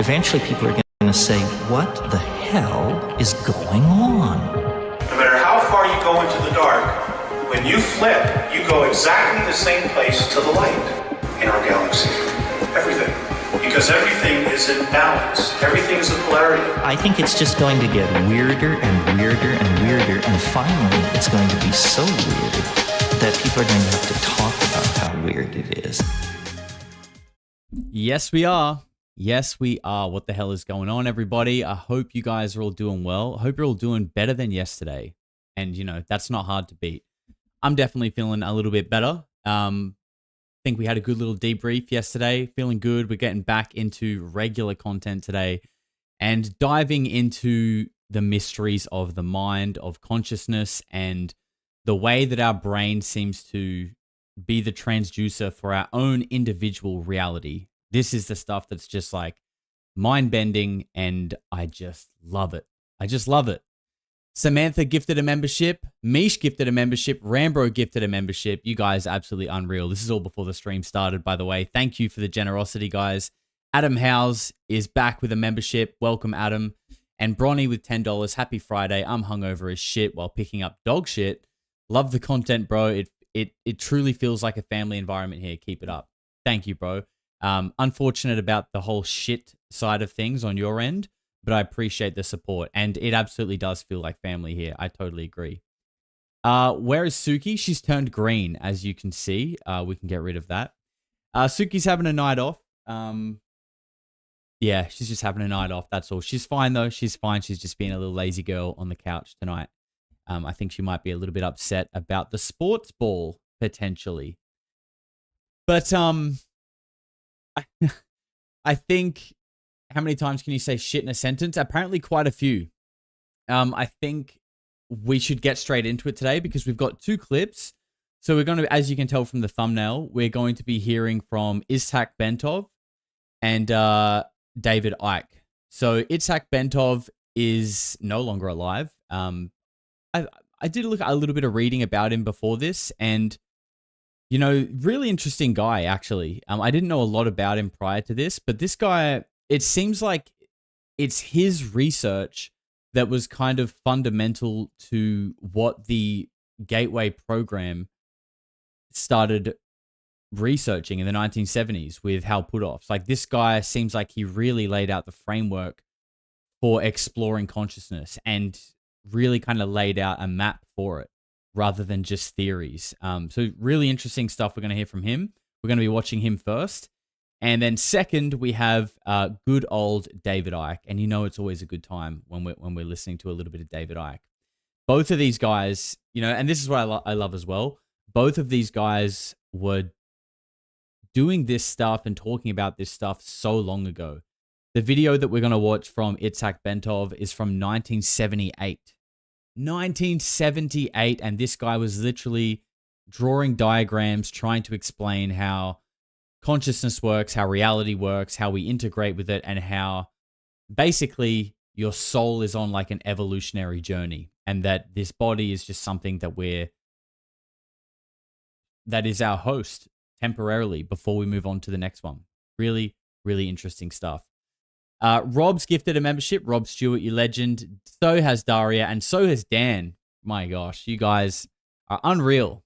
eventually people are going to say, what the hell is going on? No matter how far you go into the dark, when you flip, you go exactly the same place to the light in our galaxy. Everything. Because everything is in balance. Everything is a polarity. I think it's just going to get weirder and weirder and weirder, and finally it's going to be so weird that people are going to have to talk about how weird it is. Yes, we are. Yes, we are. What the hell is going on, everybody? I hope you guys are all doing well. I hope you're all doing better than yesterday. And, you know, that's not hard to beat. I'm definitely feeling a little bit better. I think we had a good little debrief yesterday. Feeling good. We're getting back into regular content today and diving into the mysteries of the mind, of consciousness, and the way that our brain seems to be the transducer for our own individual reality. This is the stuff that's just like mind-bending, and I just love it. I just love it. Samantha gifted a membership. Mish gifted a membership. Rambro gifted a membership. You guys are absolutely unreal. This is all before the stream started, by the way. Thank you for the generosity, guys. Adam Howes is back with a membership. Welcome, Adam. And Bronny with $10. Happy Friday. I'm hungover as shit while picking up dog shit. Love the content, bro. It truly feels like a family environment here. Keep it up. Thank you, bro. Unfortunate about the whole shit side of things on your end, but I appreciate the support, and it absolutely does feel like family here. I totally agree. Where is Suki? She's turned green, as you can see. We can get rid of that. Suki's having a night off. Yeah, she's just having a night off. That's all. She's fine, though. She's fine. She's just being a little lazy girl on the couch tonight. I think she might be a little bit upset about the sports ball, potentially. But I think... How many times can you say shit in a sentence? Apparently quite a few. I think we should get straight into it today because we've got two clips. So we're going to, as you can tell from the thumbnail, we're going to be hearing from Itzhak Bentov and David Icke. So Itzhak Bentov is no longer alive. I did look a little bit of reading about him before this, and you know, really interesting guy, actually. I didn't know a lot about him prior to this, but this guy... It seems like it's his research that was kind of fundamental to what the Gateway program started researching in the 1970s with Hal Puthoff's. Like, this guy seems like he really laid out the framework for exploring consciousness and really kind of laid out a map for it rather than just theories. So really interesting stuff we're going to hear from him. We're going to be watching him first. And then second, we have good old David Icke. And you know it's always a good time when we're listening to a little bit of David Icke. Both of these guys, you know, and this is what I love as well. Both of these guys were doing this stuff and talking about this stuff so long ago. The video that we're going to watch from Itzhak Bentov is from 1978. 1978, and this guy was literally drawing diagrams, trying to explain how consciousness works, how reality works, how we integrate with it, and how basically your soul is on like an evolutionary journey, and that this body is just something that is our host temporarily before we move on to the next one. Really, really interesting stuff. Rob's gifted a membership. Rob Stewart, you legend. So has Daria, and so has Dan. My gosh, you guys are unreal.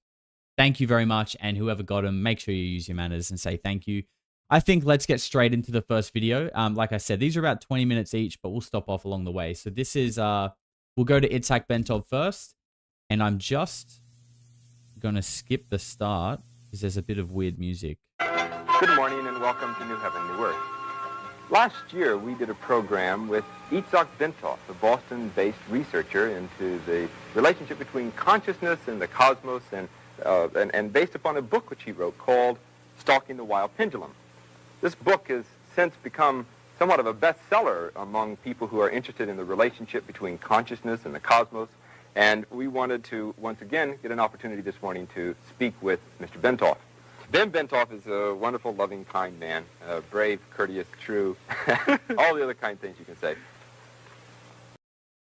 Thank you very much, and whoever got them, make sure you use your manners and say thank you. I think let's get straight into the first video. Like I said, these are about 20 minutes each, but we'll stop off along the way. So this is, we'll go to Itzhak Bentov first, and I'm just going to skip the start because there's a bit of weird music. Good morning and welcome to New Heaven, New Earth. Last year, we did a program with Itzhak Bentov, a Boston-based researcher into the relationship between consciousness and the cosmos, and based upon a book which he wrote called Stalking the Wild Pendulum. This book has since become somewhat of a bestseller among people who are interested in the relationship between consciousness and the cosmos, and we wanted to, once again, get an opportunity this morning to speak with Mr. Bentov. Ben Bentov is a wonderful, loving, kind man, brave, courteous, true, all the other kind things you can say.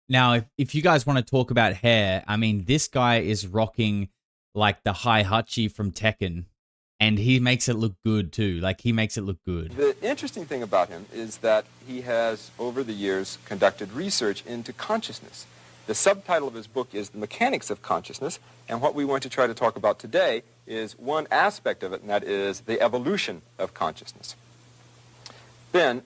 Now, if you guys want to talk about hair, I mean, this guy is rocking like the Haihachi from Tekken, And he makes it look good too. Like, he makes it look good. The interesting thing about him is that he has, over the years, conducted research into consciousness. The subtitle of his book is The Mechanics of Consciousness, and what we want to try to talk about today is one aspect of it, and that is the evolution of consciousness. Ben,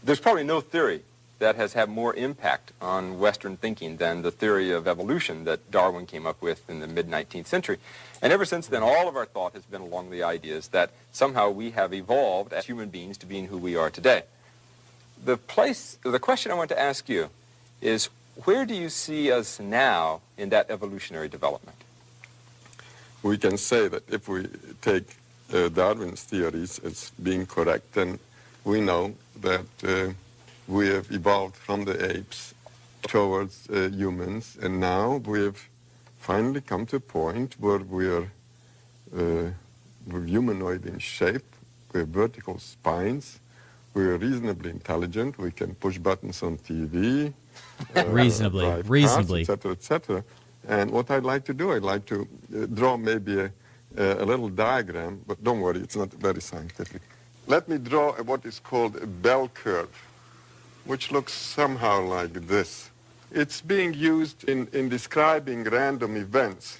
there's probably no theory that has had more impact on Western thinking than the theory of evolution that Darwin came up with in the mid-19th century. And ever since then, all of our thought has been along the ideas that somehow we have evolved as human beings to being who we are today. The question I want to ask you is, where do you see us now in that evolutionary development? We can say that if we take Darwin's theories as being correct, then we know that we have evolved from the apes towards humans, and now we have finally come to a point where we're humanoid in shape, we have vertical spines, we're reasonably intelligent, we can push buttons on TV, reasonably, etc., etc. And what I'd like to do, I'd like to draw maybe a little diagram, but don't worry, it's not very scientific. Let me draw what is called a bell curve, which looks somehow like this. It's being used in describing random events.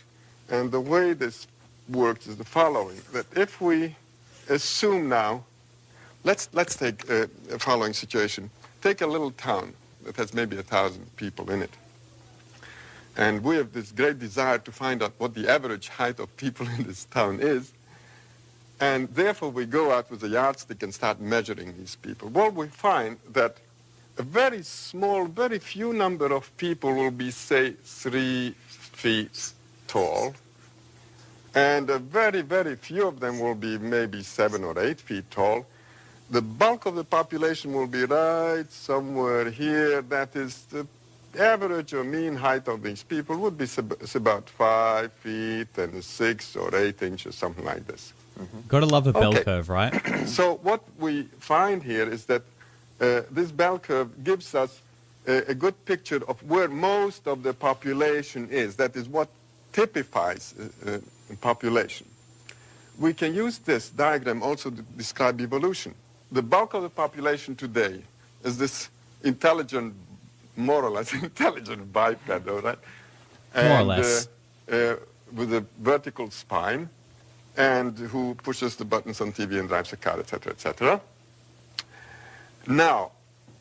And the way this works is the following, that if we assume now, let's take a following situation. Take a little town that has maybe 1,000 people in it. And we have this great desire to find out what the average height of people in this town is. And therefore we go out with a yardstick and start measuring these people. Well, we find that a very small, very few number of people will be, say, 3 feet tall. And a very, very few of them will be maybe 7 or 8 feet tall. The bulk of the population will be right somewhere here. That is the average or mean height of these people would be about 5 feet and 6 or 8 inches, something like this. Mm-hmm. Gotta love a bell curve, right? So what we find here is that this bell curve gives us a good picture of where most of the population is. That is what typifies a population. We can use this diagram also to describe evolution. The bulk of the population today is this intelligent, more or less intelligent biped, all right? More or less. With a vertical spine, and who pushes the buttons on TV and drives a car, etc., etc. Now,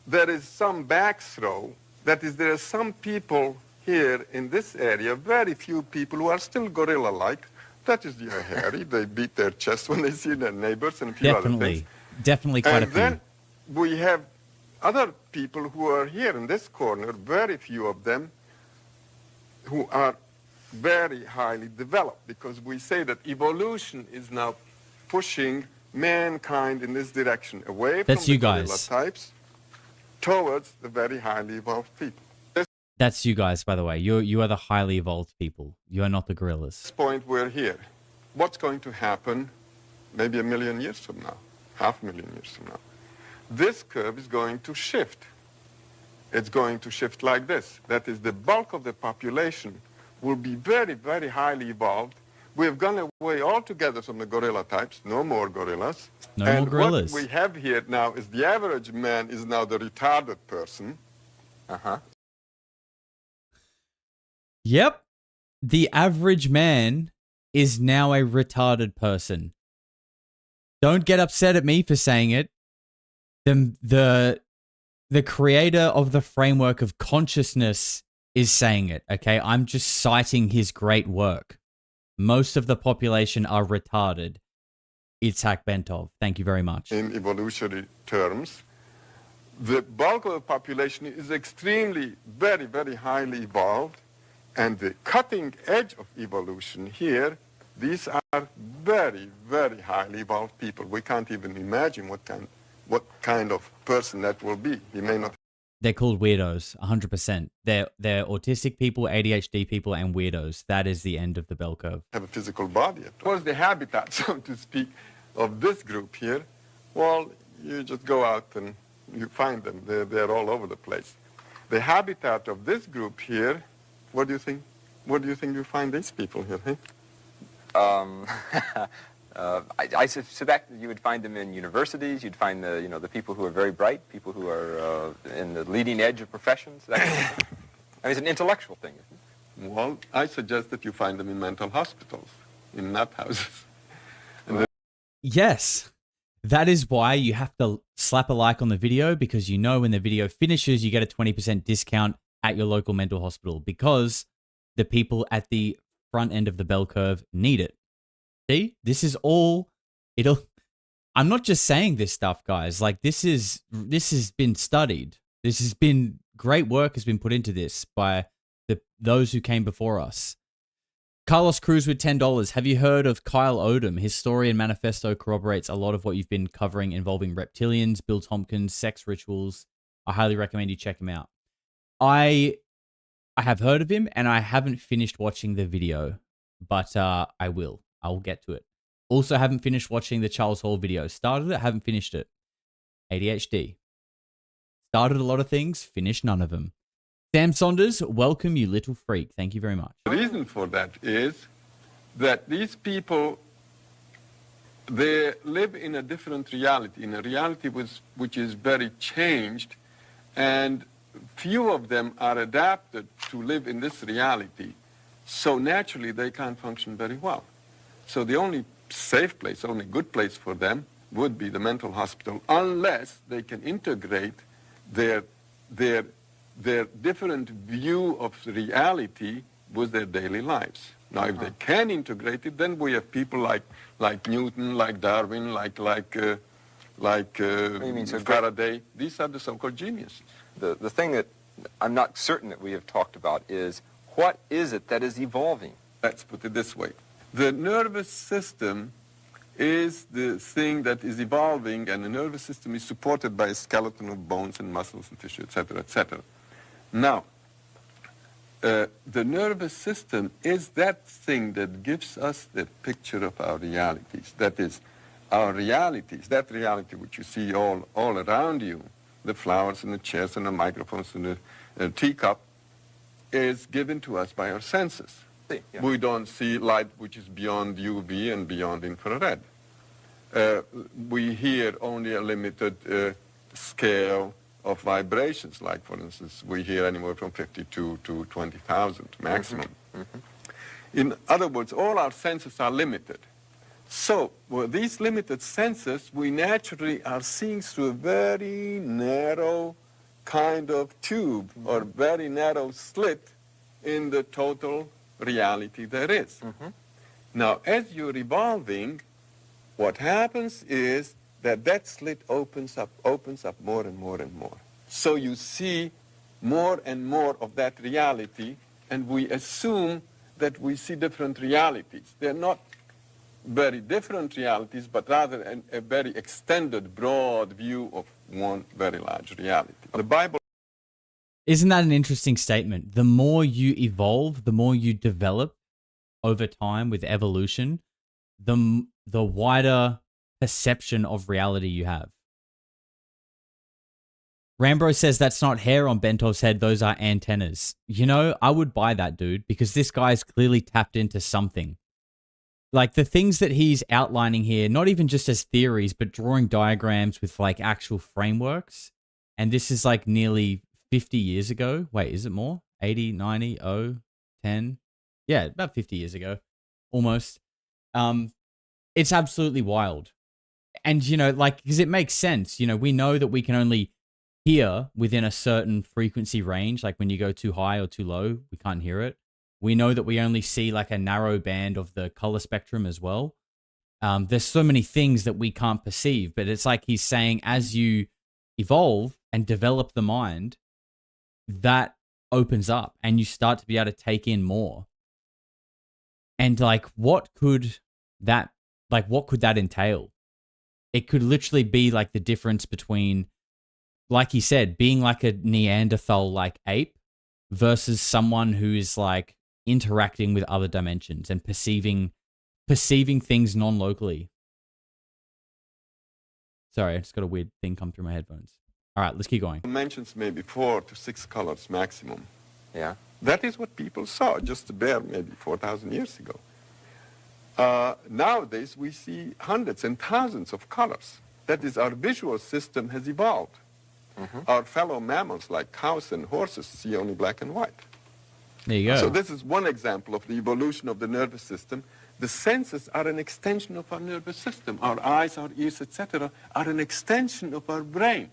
there is some backthrow. That is, there are some people here in this area, very few people who are still gorilla-like. That is, they are hairy. They beat their chest when they see their neighbors and a few other things. Definitely quite a few. And then we have other people who are here in this corner, very few of them, who are very highly developed, because we say that evolution is now pushing mankind in this direction, away from the gorilla types towards the very highly evolved people. That's you guys, by the way. You are the highly evolved people. You are not the gorillas. At this point we're here. What's going to happen maybe 1 million years from now, 500,000 years from now? This curve is going to shift. It's going to shift like this. That is, the bulk of the population will be very, very highly evolved. We have gone away altogether from the gorilla types. No more gorillas. No more gorillas. What we have here now is the average man is now the retarded person. Yep. The average man is now a retarded person. Don't get upset at me for saying it. The creator of the framework of consciousness is saying it, okay? I'm just citing his great work. Most of the population are retarded. Itzhak Bentov, thank you very much. In evolutionary terms, the bulk of the population is extremely, very, very highly evolved, and the cutting edge of evolution here, these are very, very highly evolved people. We can't even imagine what kind of person that will be. He may not. They're called weirdos, 100%. They're autistic people, ADHD people, and weirdos. That is the end of the bell curve. Have a physical body. What's the habitat, so to speak, of this group here? Well, you just go out and you find them. They're all over the place. The habitat of this group here, what do you think? What do you think you find these people here? Hey? I suspect you would find them in universities. You'd find the people who are very bright, people who are in the leading edge of professions. That kind of thing. I mean, it's an intellectual thing, isn't it? Well, I suggest that you find them in mental hospitals, in nut houses. Yes. That is why you have to slap a like on the video, because you know when the video finishes, you get a 20% discount at your local mental hospital, because the people at the front end of the bell curve need it. See, this is all I'm not just saying this stuff, guys. Like this has been studied. This has been great work has been put into this by those who came before us. Carlos Cruz with $10. Have you heard of Kyle Odom? His story and manifesto corroborates a lot of what you've been covering involving reptilians, Bill Tompkins, sex rituals. I highly recommend you check him out. I have heard of him, and I haven't finished watching the video, but I will. I'll get to it. Also, haven't finished watching the Charles Hall video. Started it, haven't finished it. ADHD. Started a lot of things, finished none of them. Sam Saunders, welcome, you little freak. Thank you very much. The reason for that is that these people, they live in a different reality, in a reality which is very changed, and few of them are adapted to live in this reality, so naturally they can't function very well. So the only safe place, only good place for them would be the mental hospital, unless they can integrate their different view of reality with their daily lives. Now, if they can integrate it, then we have people like Newton, like Darwin, like Faraday. These are the so-called geniuses. The thing that I'm not certain that we have talked about is, what is it that is evolving? Let's put it this way. The nervous system is the thing that is evolving, and the nervous system is supported by a skeleton of bones and muscles and tissue, etc., etc. Now, the nervous system is that thing that gives us the picture of our realities. That is, our realities, that reality which you see all around you, the flowers and the chairs and the microphones and the teacup, is given to us by our senses. Yeah. We don't see light which is beyond UV and beyond infrared. We hear only a limited scale of vibrations, like, for instance, we hear anywhere from 52 to 20,000 maximum. Mm-hmm. In other words, all our senses are limited. So, with these limited senses, we naturally are seeing through a very narrow kind of tube, or very narrow slit in the total reality there is. Mm-hmm. Now, as you're evolving, what happens is that slit opens up more and more and more. So you see more and more of that reality, and we assume that we see different realities. They're not very different realities, but rather a very extended, broad view of one very large reality. The Bible... Isn't that an interesting statement? The more you evolve, the more you develop over time with evolution, the wider perception of reality you have. Rambro says that's not hair on Bentov's head, those are antennas. You know, I would buy that, dude, because this guy's clearly tapped into something. Like the things that he's outlining here, not even just as theories, but drawing diagrams with like actual frameworks. And this is like nearly 50 years ago. Wait, is it more? 80, 90, 10? Yeah, about 50 years ago. Almost. It's absolutely wild. And, you know, like, because it makes sense. You know, we know that we can only hear within a certain frequency range. Like when you go too high or too low, we can't hear it. We know that we only see like a narrow band of the color spectrum as well. There's so many things that we can't perceive, but it's like he's saying as you evolve and develop the mind, that opens up and you start to be able to take in more. And like, what could that entail? It could literally be like the difference between, like he said, being like a Neanderthal like ape versus someone who is like interacting with other dimensions and perceiving things non-locally. Sorry, I just got a weird thing come through my headphones. All right, let's keep going. Mentions maybe 4 to 6 colors maximum. Yeah. That is what people saw just a bare maybe 4,000 years ago. Nowadays, we see hundreds and thousands of colors. That is, our visual system has evolved. Our fellow mammals, like cows and horses, see only black and white. There you go. So this is one example of the evolution of the nervous system. The senses are an extension of our nervous system. Our eyes, our ears, etc., are an extension of our brain,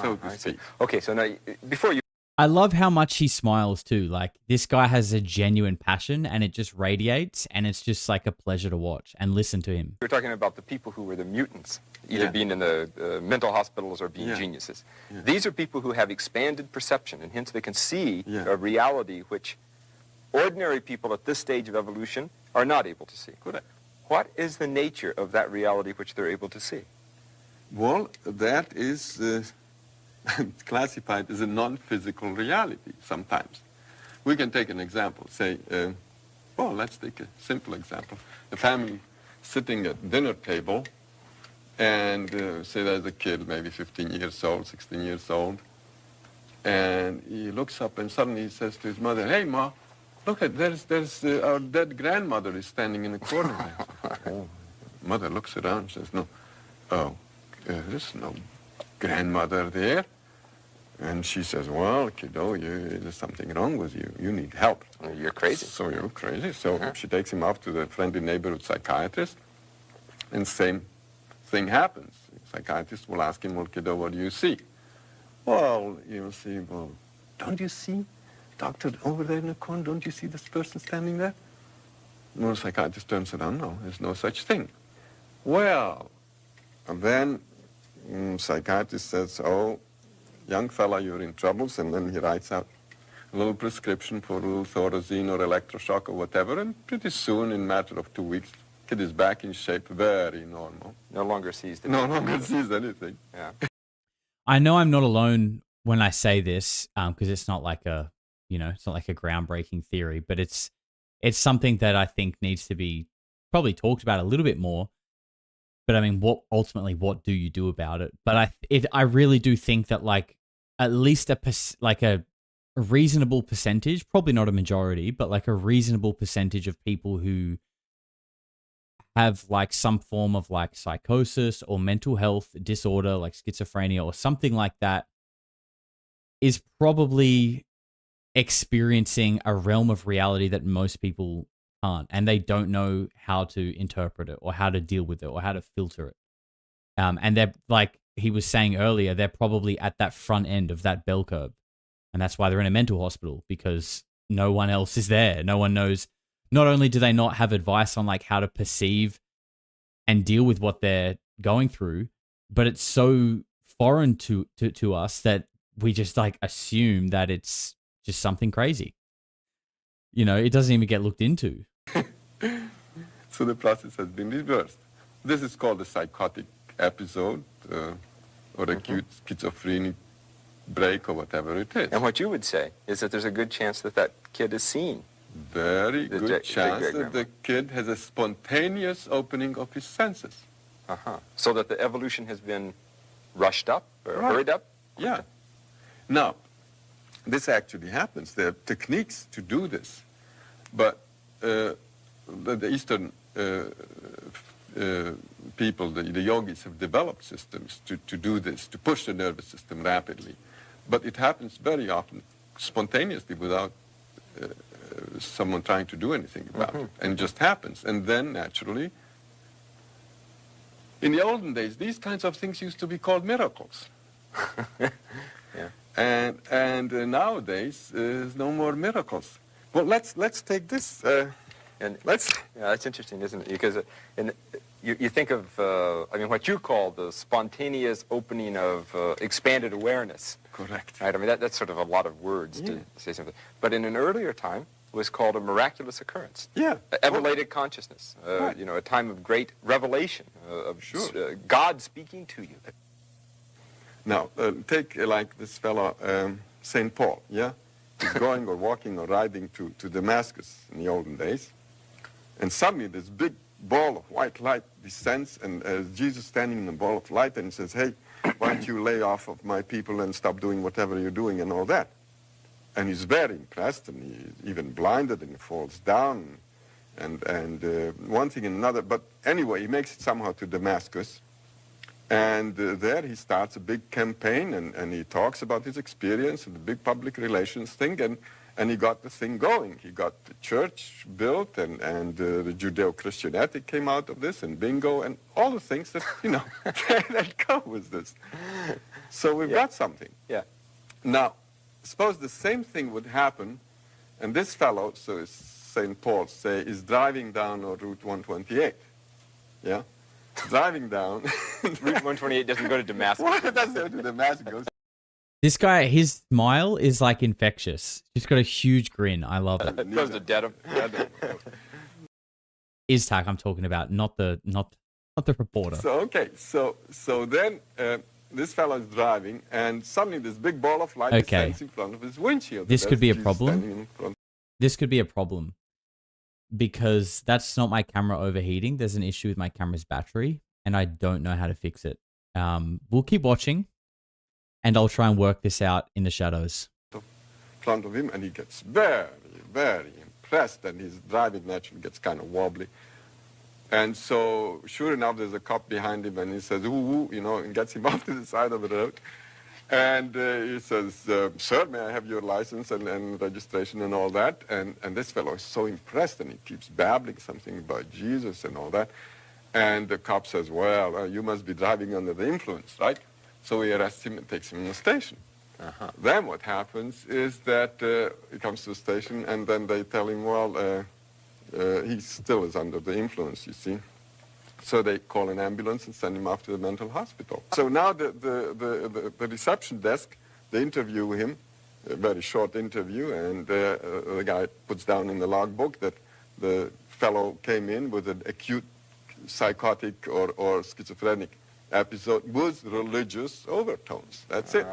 so to speak. Okay, so now, before you I love how much he smiles too. Like, this guy has a genuine passion and it just radiates, and it's just like a pleasure to watch and listen to him. were talking about the people who were the mutants, either being in the mental hospitals or being geniuses. These are people who have expanded perception, and hence they can see a reality which ordinary people at this stage of evolution are not able to see. Correct. What is the nature of that reality which they're able to see? Well, that is classified as a non-physical reality sometimes. We can take an example, say, well, let's take a simple example. A family sitting at dinner table, and say there's a kid, maybe 15 years old, 16 years old, and he looks up and suddenly he says to his mother, "Hey, Ma, look at, there's our dead grandmother is standing in the corner there." Oh. Mother looks around and says, "No, there's no grandmother there." And she says, "Well, kiddo, there's something wrong with you. You need help." You're crazy. So you're crazy. So she takes him off to the friendly neighborhood psychiatrist, and same thing happens. The psychiatrist will ask him, "Well, kiddo, what do you see?" "Well, you'll see, well, don't you see, doctor, over there in the corner, don't you see this person standing there?" Well, the psychiatrist turns around, "No, there's no such thing." Well, and then psychiatrist says, "Oh, young fella, you're in troubles," and then he writes out a little prescription for a little Thorazine or electroshock or whatever, and pretty soon, in a matter of 2 weeks, kid is back in shape, very normal. No longer sees the No longer sees anything. Yeah. I know I'm not alone when I say this, because it's not like a, it's not like a groundbreaking theory, but it's something that I think needs to be probably talked about a little bit more. But I mean, what do you do about it? But I really do think that, like, at least a reasonable percentage, probably not a majority, but like a reasonable percentage of people who have like some form of like psychosis or mental health disorder, like schizophrenia or something like that, is probably experiencing a realm of reality that most people can't, and they don't know how to interpret it or how to deal with it or how to filter it. And they're, like he was saying earlier, they're probably at that front end of that bell curve. And that's why they're in a mental hospital, because no one else is there. No one knows. Not only do they not have advice on like how to perceive and deal with what they're going through, but it's so foreign to us that we just like assume that it's just something crazy. It doesn't even get looked into. So the process has been reversed. This is called a psychotic episode or acute schizophrenic break or whatever it is. And what you would say is that there's a good chance that kid is seen. Very good chance that the kid has a spontaneous opening of his senses. So that the evolution has been rushed up or hurried up? Yeah. Now, this actually happens. There are techniques to do this. But the Eastern people, the yogis, have developed systems to do this, to push the nervous system rapidly. But it happens very often spontaneously without someone trying to do anything about it. And it just happens. And then, naturally, in the olden days, these kinds of things used to be called miracles. And nowadays, there's no more miracles. Well, let's take this. That's interesting, isn't it? Because you think of, what you call the spontaneous opening of expanded awareness. Correct. Right? I mean, that's sort of a lot of words to say something. But in an earlier time, it was called a miraculous occurrence. Yeah. Elevated consciousness. Right. A time of great revelation, of God speaking to you. Now, take like this fellow, St. Paul, yeah? He's going or walking or riding to Damascus in the olden days. And suddenly this big ball of white light descends, and Jesus standing in the ball of light, and he says, "Hey, why don't you lay off of my people and stop doing whatever you're doing," and all that. And he's very impressed, and he's even blinded, and he falls down. and one thing and another. But anyway, he makes it somehow to Damascus. And there he starts a big campaign, and he talks about his experience and the big public relations thing, and he got the thing going. He got the church built, and the Judeo-Christian ethic came out of this, and bingo, and all the things that, that go with this. So we've got something. Yeah. Now, suppose the same thing would happen, and this fellow, so it's St. Paul, say, is driving down on Route 128, yeah? Driving down. Route 128 doesn't go to Damascus. Well, it doesn't go to Damascus. This guy, his smile is like infectious. He's got a huge grin. I love it. It goes to Dedham. Itzhak, I'm talking about, not the reporter. So, okay, so then this fellow is driving, and suddenly this big ball of light descends in front of his windshield. This could be a Jesus problem. standing in front. This could be a problem because that's not my camera overheating. There's an issue with my camera's battery, and I don't know how to fix it. We'll keep watching, and I'll try and work this out in the shadows. In front of him, and he gets very, very impressed, and his driving naturally gets kind of wobbly. And so, sure enough, there's a cop behind him, and he says, ooh, and gets him off to the side of the road. And he says, sir, may I have your license and registration and all that? And this fellow is so impressed, and he keeps babbling something about Jesus and all that. And the cop says, well, you must be driving under the influence, right? So he arrests him and takes him in the station. Then what happens is that he comes to the station, and then they tell him, well, he still is under the influence, you see. So they call an ambulance and send him off to the mental hospital. So now the reception desk, they interview him, a very short interview, and the guy puts down in the logbook that the fellow came in with an acute psychotic or schizophrenic episode with religious overtones. That's it.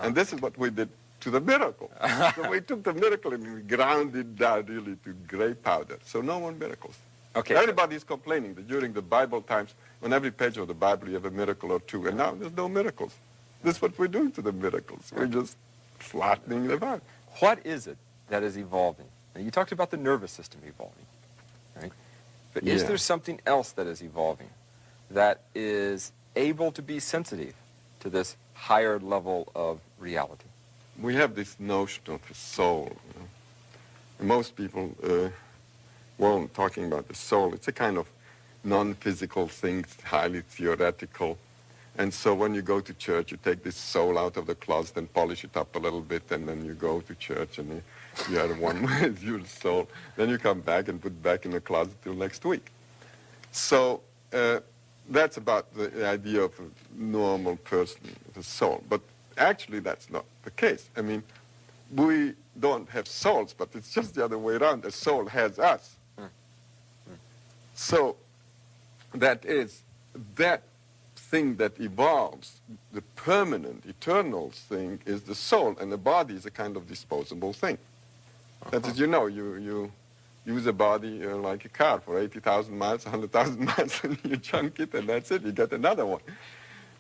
And this is what we did to the miracle. So we took the miracle and we ground it down really to gray powder. So no more miracles. Okay. Everybody's complaining that during the Bible times, on every page of the Bible, you have a miracle or two, and now there's no miracles. This is what we're doing to the miracles. We're just flattening them out. What is it that is evolving? Now, you talked about the nervous system evolving, right? But is there something else that is evolving that is able to be sensitive to this higher level of reality? We have this notion of the soul. And most people won't talking about the soul. It's a kind of non-physical thing, it's highly theoretical. And so when you go to church, you take this soul out of the closet and polish it up a little bit, and then you go to church and you are one with your soul. Then you come back and put it back in the closet till next week. So that's about the idea of a normal person, the soul. But actually, that's not the case. I mean, we don't have souls, but it's just the other way around. The soul has us. So that is that thing that evolves, the permanent, eternal thing is the soul, and the body is a kind of disposable thing. That is, you use a body like a car for 80,000 miles, 100,000 miles, and you junk it, and that's it. You get another one.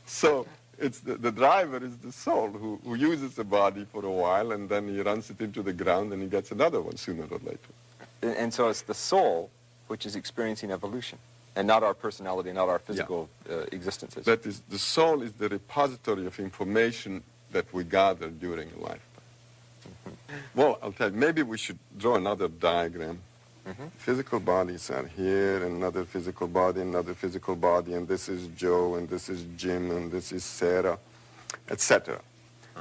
So it's the driver is the soul who uses the body for a while, and then he runs it into the ground, and he gets another one sooner or later. And so it's the soul which is experiencing evolution, and not our personality, not our physical existences. That is, the soul is the repository of information that we gather during a lifetime. Well, I'll tell you, maybe we should draw another diagram. Physical bodies are here, and another physical body, and this is Joe, and this is Jim, and this is Sarah, etc.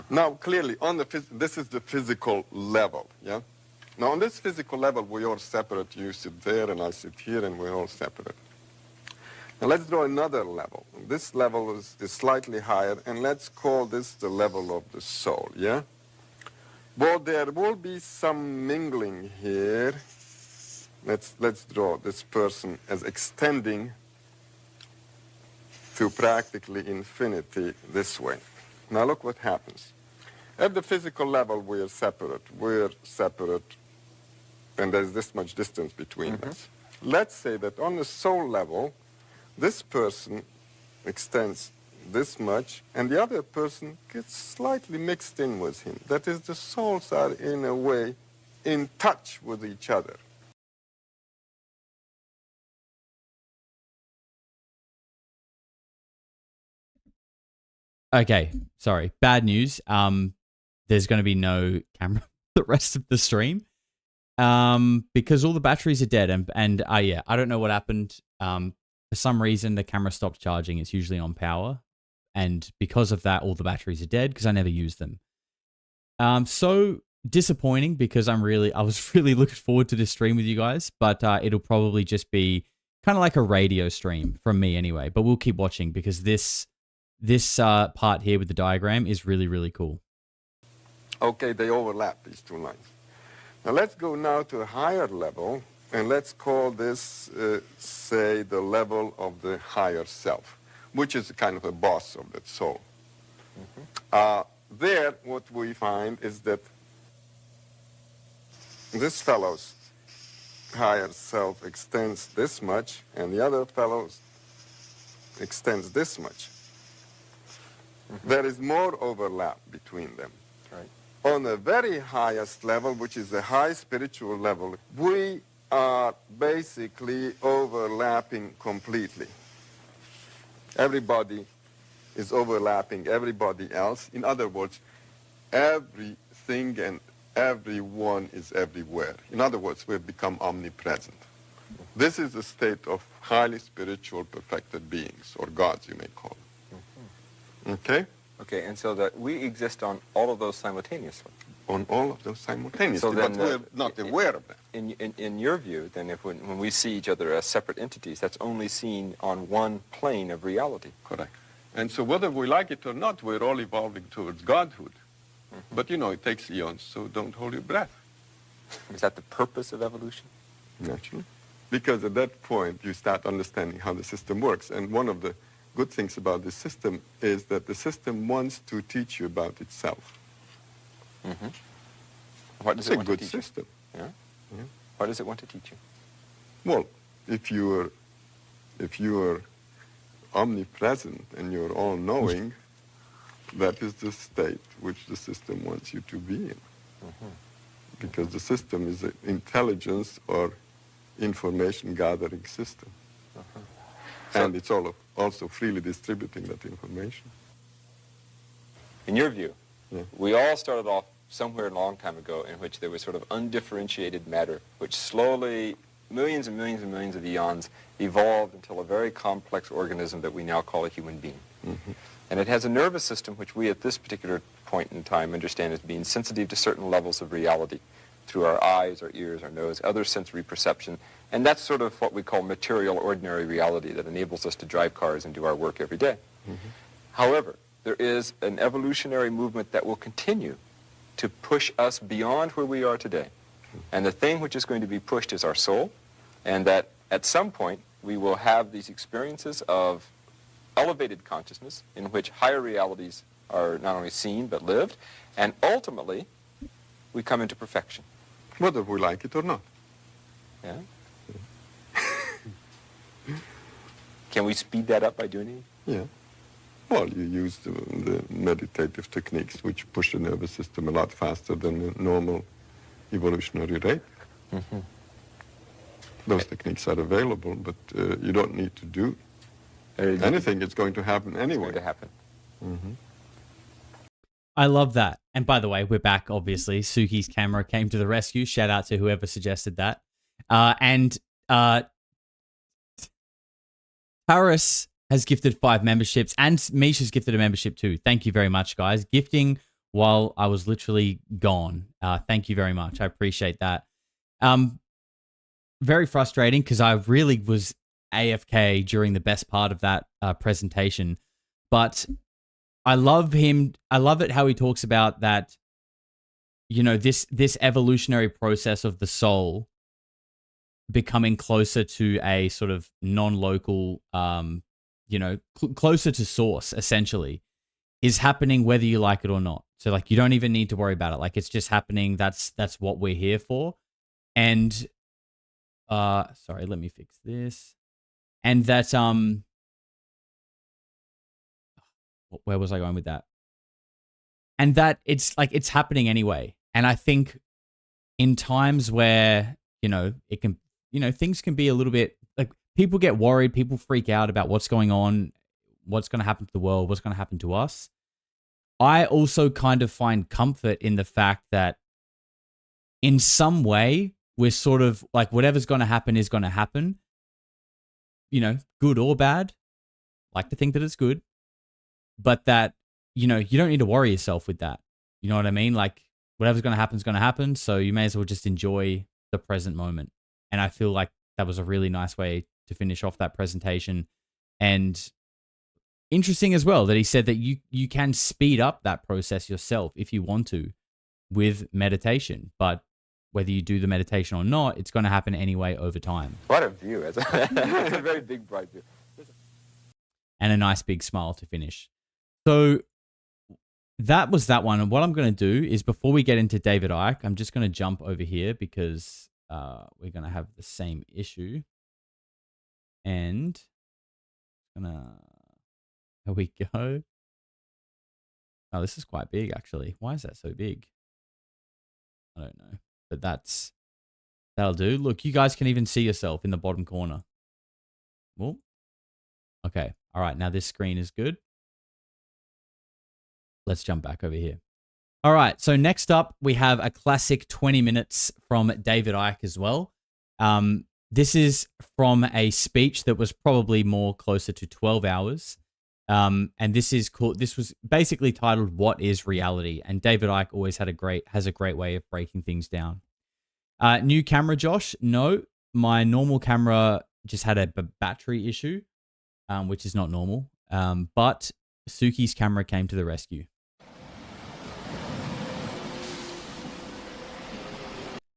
Now, clearly, this is the physical level, yeah? Now, on this physical level, we're all separate. You sit there, and I sit here, and we're all separate. Now, let's draw another level. This level is slightly higher, and let's call this the level of the soul, yeah? Well, there will be some mingling here. Let's draw this person as extending to practically infinity this way. Now, look what happens. At the physical level, we're separate, and there's this much distance between us. Let's say that on the soul level, this person extends this much, and the other person gets slightly mixed in with him. That is, the souls are, in a way, in touch with each other. Okay, sorry. Bad news. There's going to be no camera the rest of the stream. Because all the batteries are dead, and yeah, I don't know what happened. For some reason the camera stopped charging. It's usually on power, and because of that, all the batteries are dead because I never use them. So disappointing because I was really looking forward to this stream with you guys, but it'll probably just be kind of like a radio stream from me anyway. But we'll keep watching because this part here with the diagram is really, really cool. Okay, they overlap, these two lines. Now let's go now to a higher level, and let's call this, say, the level of the higher self, which is kind of a boss of that soul. There, what we find is that this fellow's higher self extends this much, and the other fellow's extends this much. There is more overlap between them. Right. On the very highest level, which is the high spiritual level, we are basically overlapping completely. Everybody is overlapping everybody else. In other words, everything and everyone is everywhere. In other words, we've become omnipresent. This is a state of highly spiritual perfected beings, or gods, you may call them. Okay? Okay, and so that we exist on all of those simultaneously. On all of those simultaneously, So then, but we're not aware of that. In your view, then, if when we see each other as separate entities, that's only seen on one plane of reality. Correct. And so whether we like it or not, we're all evolving towards godhood. But, you know, it takes eons, so don't hold your breath. Is that the purpose of evolution? Naturally. Because at that point, you start understanding how the system works. And one of the good things about this system is that the system wants to teach you about itself. What does It's it a want good to teach you? system. Yeah? Yeah. What does it want to teach you? Well, if you are omnipresent and you're all-knowing, that is the state which the system wants you to be in. Because the system is an intelligence or information-gathering system. And it's also freely distributing that information. In your view, Yeah. we all started off somewhere a long time ago in which there was sort of undifferentiated matter, which slowly, millions and millions and millions of eons, evolved until a very complex organism that we now call a human being. And it has a nervous system which we at this particular point in time understand as being sensitive to certain levels of reality through our eyes, our ears, our nose, other sensory perception. And that's sort of what we call material, ordinary reality that enables us to drive cars and do our work every day. However, there is an evolutionary movement that will continue to push us beyond where we are today. And the thing which is going to be pushed is our soul, and that at some point we will have these experiences of elevated consciousness in which higher realities are not only seen but lived, and ultimately we come into perfection. Whether we like it or not. Yeah? Can we speed that up by doing anything? Yeah. Well, you use the meditative techniques which push the nervous system a lot faster than the normal evolutionary rate. Those techniques are available, but you don't need to do anything. It's going to happen anyway. It's going to happen. I love that. And by the way, we're back, obviously. Suki's camera came to the rescue. Shout out to whoever suggested that. Paris has gifted 5 memberships, and Misha's gifted a membership too. Thank you very much, guys. Gifting while I was literally gone. Thank you very much. I appreciate that. Very frustrating because I really was AFK during the best part of that presentation. But I love him. I love it how he talks about that, you know, this evolutionary process of the soul becoming closer to a sort of non-local, closer to source, essentially, is happening whether you like it or not. So, like, you don't even need to worry about it. Like, it's just happening. That's what we're here for. And, sorry, let me fix this. And that, where was I going with that? And that it's like, it's happening anyway. And I think in times where, it can, things can be a little bit like, people get worried, people freak out about what's going on, what's going to happen to the world, what's going to happen to us. I also kind of find comfort in the fact that in some way, we're sort of like whatever's going to happen is going to happen, good or bad. Like to think that it's good, but that, you don't need to worry yourself with that. You know what I mean? Like whatever's going to happen is going to happen. So you may as well just enjoy the present moment. And I feel like that was a really nice way to finish off that presentation. And interesting as well that he said that you can speed up that process yourself if you want to with meditation. But whether you do the meditation or not, it's going to happen anyway over time. What a view. It's a very big, bright view. And a nice big smile to finish. So that was that one. And what I'm going to do is before we get into David Icke, I'm just going to jump over here because we're going to have the same issue. And here we go. Oh, this is quite big actually. Why is that so big? I don't know. But that'll do. Look, you guys can even see yourself in the bottom corner. Well, okay. All right. Now this screen is good. Let's jump back over here. All right. So next up, we have a classic 20 minutes from David Icke as well. This is from a speech that was probably more closer to 12 hours. And this was basically titled, "What is Reality?" And David Icke always has a great way of breaking things down. New camera, Josh? No, my normal camera just had a battery issue, which is not normal. But Suki's camera came to the rescue.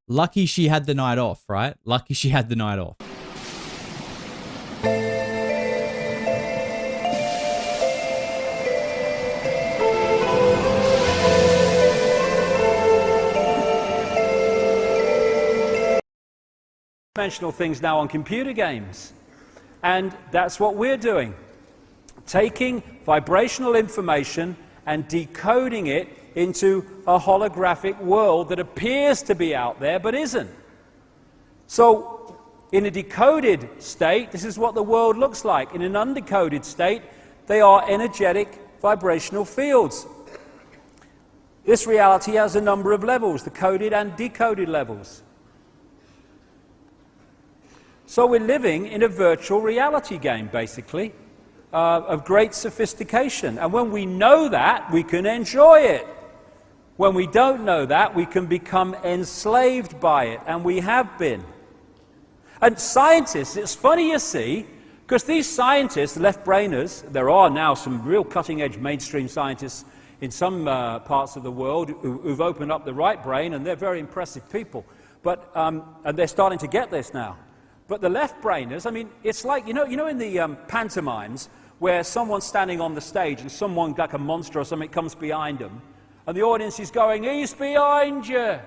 Lucky she had the night off, right? Lucky she had the night off. Dimensional things now on computer games. And that's what we're doing. Taking vibrational information and decoding it into a holographic world that appears to be out there but isn't. So in a decoded state, this is what the world looks like. In an undecoded state, they are energetic vibrational fields. This reality has a number of levels, the coded and decoded levels. So we're living in a virtual reality game, basically, of great sophistication. And when we know that, we can enjoy it. When we don't know that, we can become enslaved by it, and we have been. And scientists, it's funny you see, because these scientists, left-brainers, there are now some real cutting-edge mainstream scientists in some parts of the world who've opened up the right brain, and they're very impressive people. But and they're starting to get this now. But the left-brainers, I mean, it's like, you know in the pantomimes where someone's standing on the stage and someone, like a monster or something, comes behind them, and the audience is going, "He's behind you."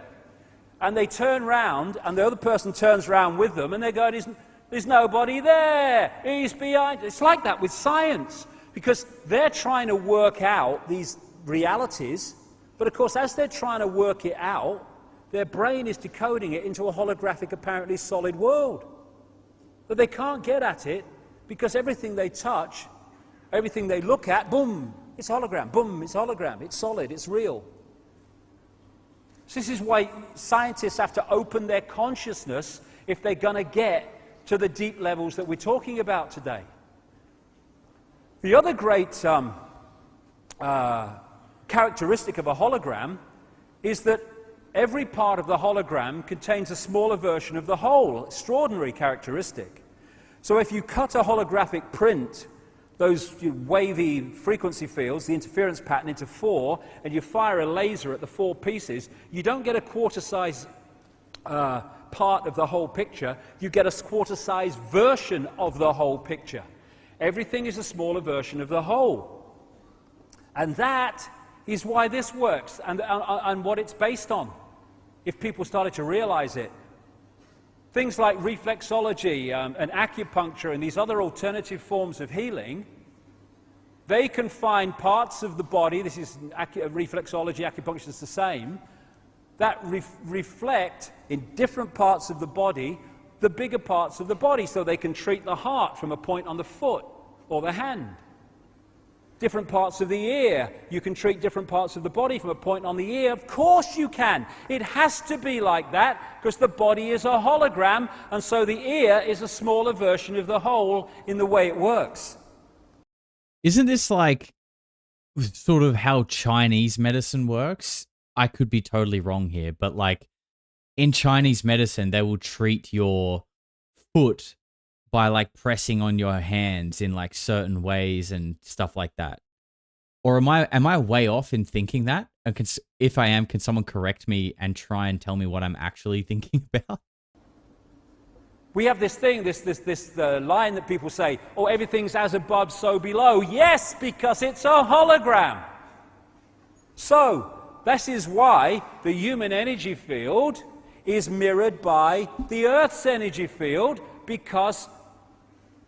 And they turn round, and the other person turns round with them, and they're going, there's nobody there. He's behind. It's like that with science, because they're trying to work out these realities, but of course, as they're trying to work it out, their brain is decoding it into a holographic, apparently solid world. But they can't get at it, because everything they touch, everything they look at, boom, it's hologram, boom, it's hologram, it's solid, it's real. So this is why scientists have to open their consciousness if they're going to get to the deep levels that we're talking about today. The other great characteristic of a hologram is that every part of the hologram contains a smaller version of the whole. Extraordinary characteristic. So if you cut a holographic print, those wavy frequency fields, the interference pattern, into 4, and you fire a laser at the 4 pieces, you don't get a quarter-size part of the whole picture, you get a quarter-size version of the whole picture. Everything is a smaller version of the whole. And that is why this works, and what it's based on, if people started to realize it. Things like reflexology and acupuncture and these other alternative forms of healing, they can find parts of the body, this is reflexology, acupuncture is the same, that reflect in different parts of the body, the bigger parts of the body, so they can treat the heart from a point on the foot or the hand. different parts of the ear. You can treat different parts of the body from a point on the ear. Of course you can. It has to be like that because the body is a hologram, and so the ear is a smaller version of the whole in the way it works. Isn't this like sort of how Chinese medicine works? I could be totally wrong here, but like in Chinese medicine, they will treat your foot by like pressing on your hands in like certain ways and stuff like that. Or am I way off in thinking that? And if I am, can someone correct me and try and tell me what I'm actually thinking about? We have this thing, this line that people say, oh, everything's as above, so below. Yes, because it's a hologram. So, this is why the human energy field is mirrored by the Earth's energy field, because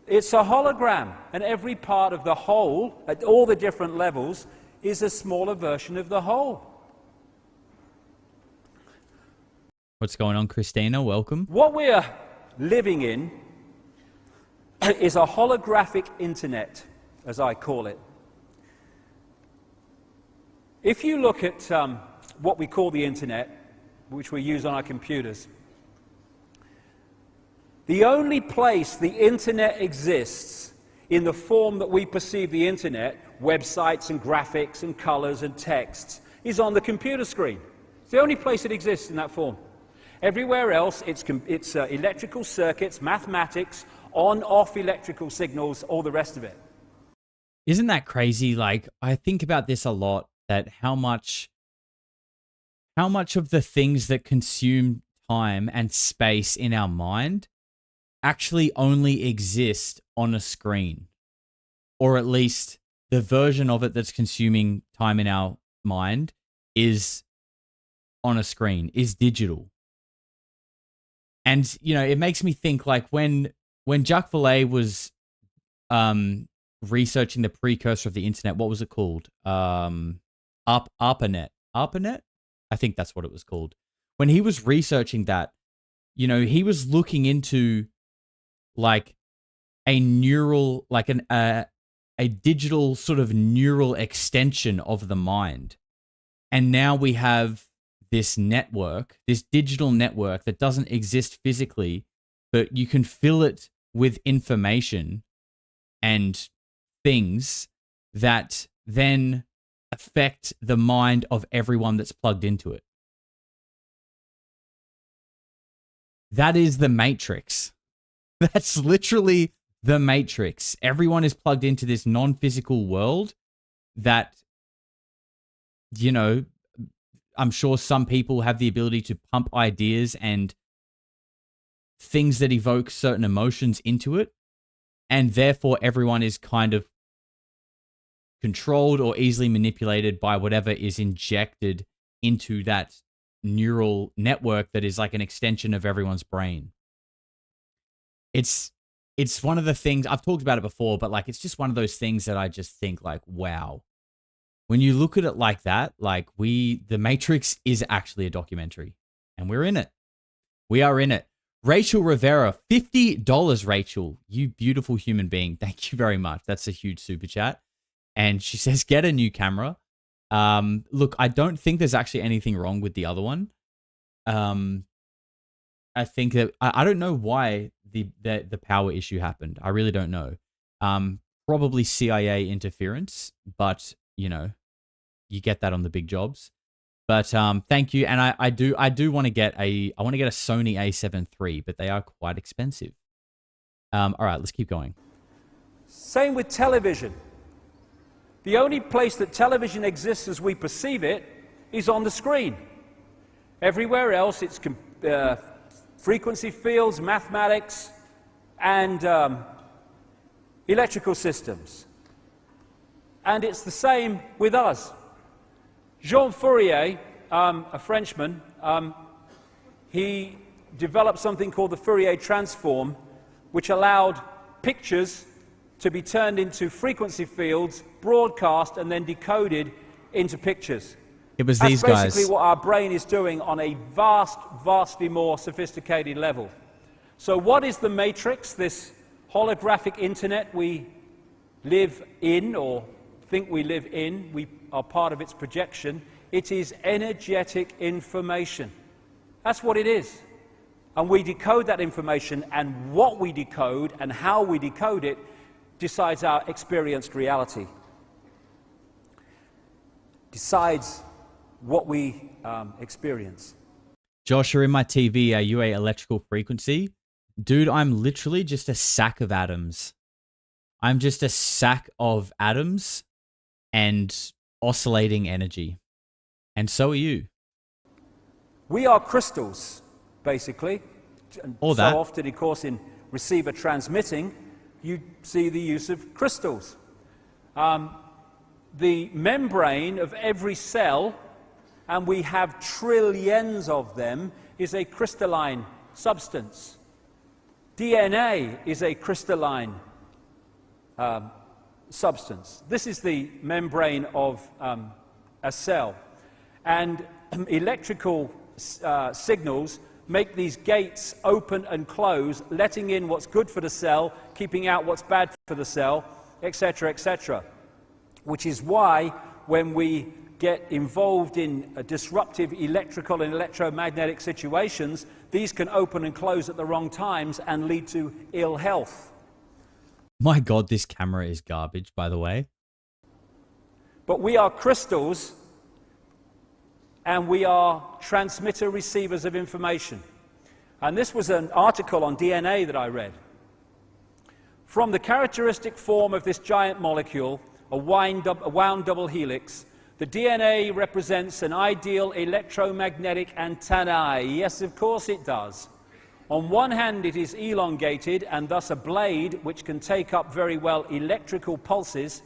it's a hologram, and every part of the whole, at all the different levels, is a smaller version of the whole. What's going on, Christina? Welcome. What we're living in is a holographic internet, as I call it. If you look at what we call the internet, which we use on our computers, the only place the internet exists in the form that we perceive the internet, websites and graphics and colors and texts, is on the computer screen. It's the only place it exists in that form. Everywhere else, it's electrical circuits, mathematics, on-off electrical signals, all the rest of it. Isn't that crazy? Like, I think about this a lot, that how much of the things that consume time and space in our mind actually only exist on a screen, or at least the version of it that's consuming time in our mind is on a screen, is digital. And, you know, it makes me think like when Jacques Vallée was researching the precursor of the internet, what was it called? ARPANET. ARPANET? I think that's what it was called. When he was researching that, you know, he was looking into like a neural, like a digital sort of neural extension of the mind. And now we have this network, this digital network that doesn't exist physically, but you can fill it with information and things that then affect the mind of everyone that's plugged into it. That is the Matrix. That's literally the Matrix. Everyone is plugged into this non-physical world that, you know, I'm sure some people have the ability to pump ideas and things that evoke certain emotions into it, and therefore everyone is kind of controlled or easily manipulated by whatever is injected into that neural network that is like an extension of everyone's brain. It's one of the things, I've talked about it before, but like it's just one of those things that I just think like, wow. When you look at it like that, like the Matrix is actually a documentary, and we're in it. We are in it. Rachel Rivera, $50, Rachel, you beautiful human being. Thank you very much. That's a huge super chat. And she says, get a new camera. Look, I don't think there's actually anything wrong with the other one. I think that I don't know why the power issue happened. I really don't know. Probably CIA interference, but you know, you get that on the big jobs. But thank you, and I do want to get a Sony A7 III, but they are quite expensive. All right, let's keep going. Same with television. The only place that television exists as we perceive it is on the screen. Everywhere else, it's frequency fields, mathematics, and electrical systems. And it's the same with us. Jean Fourier, a Frenchman, he developed something called the Fourier transform, which allowed pictures to be turned into frequency fields, broadcast, and then decoded into pictures. It was these guys. That's basically what our brain is doing on a vastly more sophisticated level. So what is the Matrix, this holographic internet we live in or think we live in, we are part of its projection. It is energetic information. That's what it is. And we decode that information, and what we decode and how we decode it decides our experienced reality. Decides what we experience. Josh, you're in my TV. Are you a electrical frequency? Dude, I'm literally just a sack of atoms. I'm just a sack of atoms and oscillating energy. And so are you. We are crystals, basically. All that. So often, of course, in receiver transmitting, you see the use of crystals. The membrane of every cell, and we have trillions of them, is a crystalline substance. DNA is a crystalline substance. This is the membrane of a cell. And electrical signals make these gates open and close, letting in what's good for the cell, keeping out what's bad for the cell, etc., etc. Which is why when we get involved in disruptive electrical and electromagnetic situations, these can open and close at the wrong times and lead to ill health. My God, this camera is garbage, by the way. But we are crystals, and we are transmitter receivers of information. And this was an article on DNA that I read. From the characteristic form of this giant molecule, a wound double helix, the DNA represents an ideal electromagnetic antennae. Yes, of course it does. On one hand, it is elongated and thus a blade which can take up very well electrical pulses.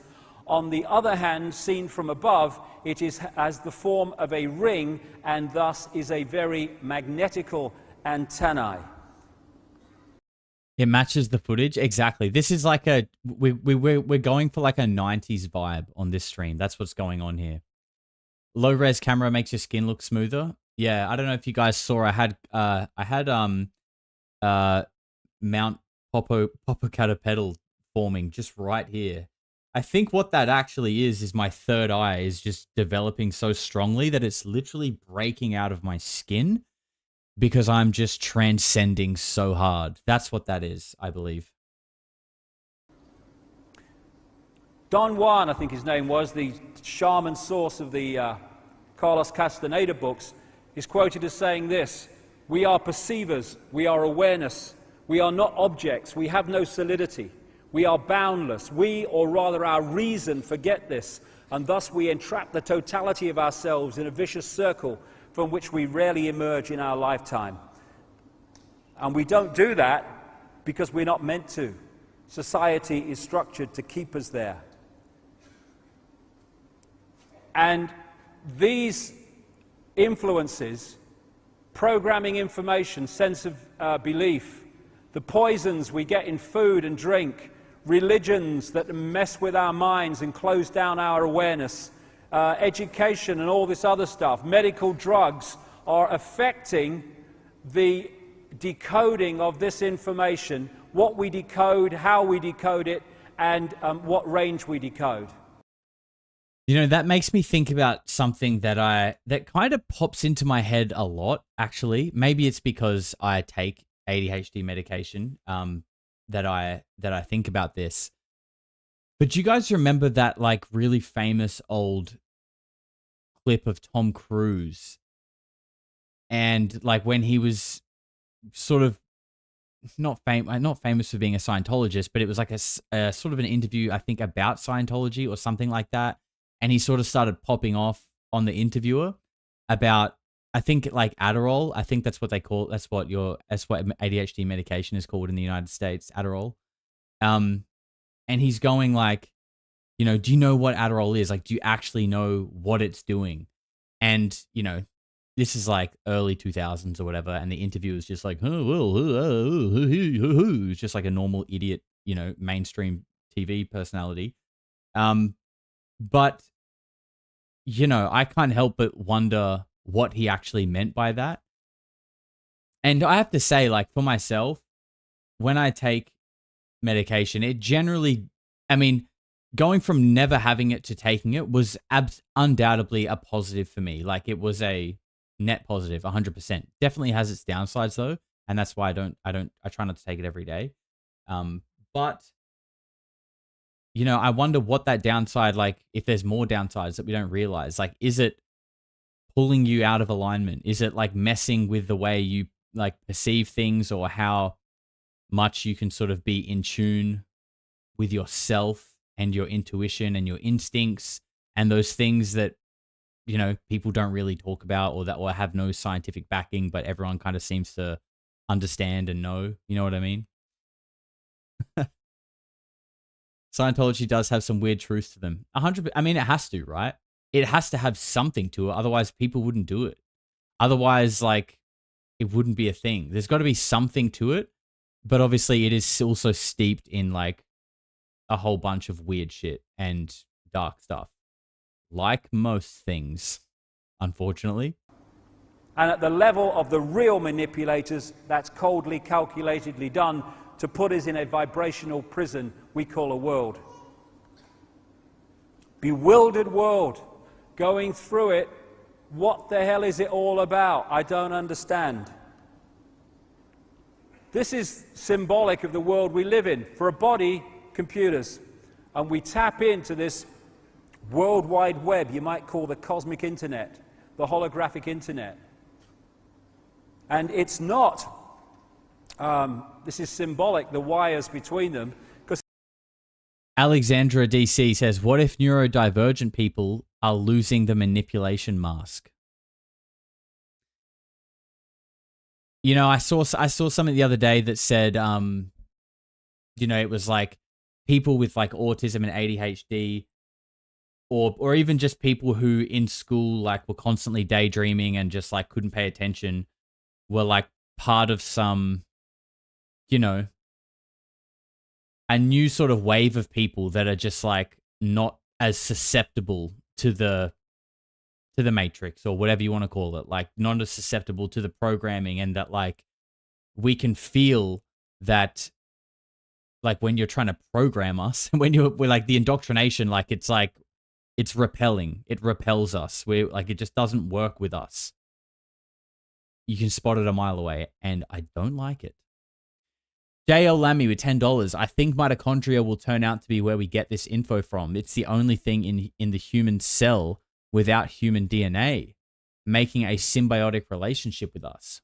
On the other hand, seen from above, it has the form of a ring and thus is a very magnetical antennae. It matches the footage exactly. This is like we're going for like a 90s vibe on this stream. That's what's going on here. Low res camera makes your skin look smoother. Yeah, I don't know if you guys saw. I had Mount Popocatépetl forming just right here. I think what that actually is my third eye is just developing so strongly that it's literally breaking out of my skin. Because I'm just transcending so hard. That's what that is, I believe. Don Juan, I think his name was, the shaman source of the Carlos Castaneda books, is quoted as saying this: "We are perceivers, we are awareness, we are not objects, we have no solidity, we are boundless, we, or rather our reason, forget this, and thus we entrap the totality of ourselves in a vicious circle from which we rarely emerge in our lifetime." And we don't do that because we're not meant to. Society is structured to keep us there. And these influences, programming information, sense of belief, the poisons we get in food and drink, religions that mess with our minds and close down our awareness, education and all this other stuff, medical drugs, are affecting the decoding of this information, what we decode, how we decode it, and what range we decode. You know, that makes me think about something that kind of pops into my head a lot, actually. Maybe it's because I take ADHD medication that I think about this. But do you guys remember that like really famous old clip of Tom Cruise? And like when he was sort of not famous for being a Scientologist, but it was like a sort of an interview, I think, about Scientology or something like that. And he sort of started popping off on the interviewer about, I think, like Adderall. I think that's what they call, that's what ADHD medication is called in the United States, Adderall. And he's going like, you know, do you know what Adderall is? Like, do you actually know what it's doing? And, you know, this is like early 2000s or whatever. And the interview is just like, it's just like a normal idiot, you know, mainstream TV personality. But, you know, I can't help but wonder what he actually meant by that. And I have to say, like, for myself, when I take medication, it generally, I mean, going from never having it to taking it was undoubtedly a positive for me. Like, it was a net positive, 100%. Definitely has its downsides though, and that's why I try not to take it every day. But you know, I wonder what that downside, like, if there's more downsides that we don't realize. Like, is it pulling you out of alignment? Is it like messing with the way you like perceive things, or how much you can sort of be in tune with yourself and your intuition and your instincts and those things that, you know, people don't really talk about, or have no scientific backing, but everyone kind of seems to understand and know. You know what I mean? Scientology does have some weird truths to them. 100%. I mean, it has to, right? It has to have something to it. Otherwise, people wouldn't do it. Otherwise, like, it wouldn't be a thing. There's got to be something to it. But obviously, it is also steeped in, like, a whole bunch of weird shit and dark stuff. Like most things, unfortunately. And at the level of the real manipulators, that's coldly, calculatedly done to put us in a vibrational prison we call a world. Bewildered world, going through it. What the hell is it all about? I don't understand. This is symbolic of the world we live in. For a body, computers. And we tap into this World Wide Web, you might call the cosmic internet, the holographic internet. And it's not, this is symbolic, the wires between them. Because Alexandra DC says, what if neurodivergent people are losing the manipulation mask? You know, I saw something the other day that said, you know, it was like people with like autism and ADHD, or even just people who in school like were constantly daydreaming and just like couldn't pay attention, were like part of some, you know, a new sort of wave of people that are just like not as susceptible to the matrix or whatever you want to call it, like not as susceptible to the programming, and that like we can feel that like when you're trying to program us, we're like the indoctrination, like it's repelling. It repels us. We're like, it just doesn't work with us. You can spot it a mile away, and I don't like it. JL Lammy with $10. I think mitochondria will turn out to be where we get this info from. It's the only thing in the human cell without human DNA, making a symbiotic relationship with us.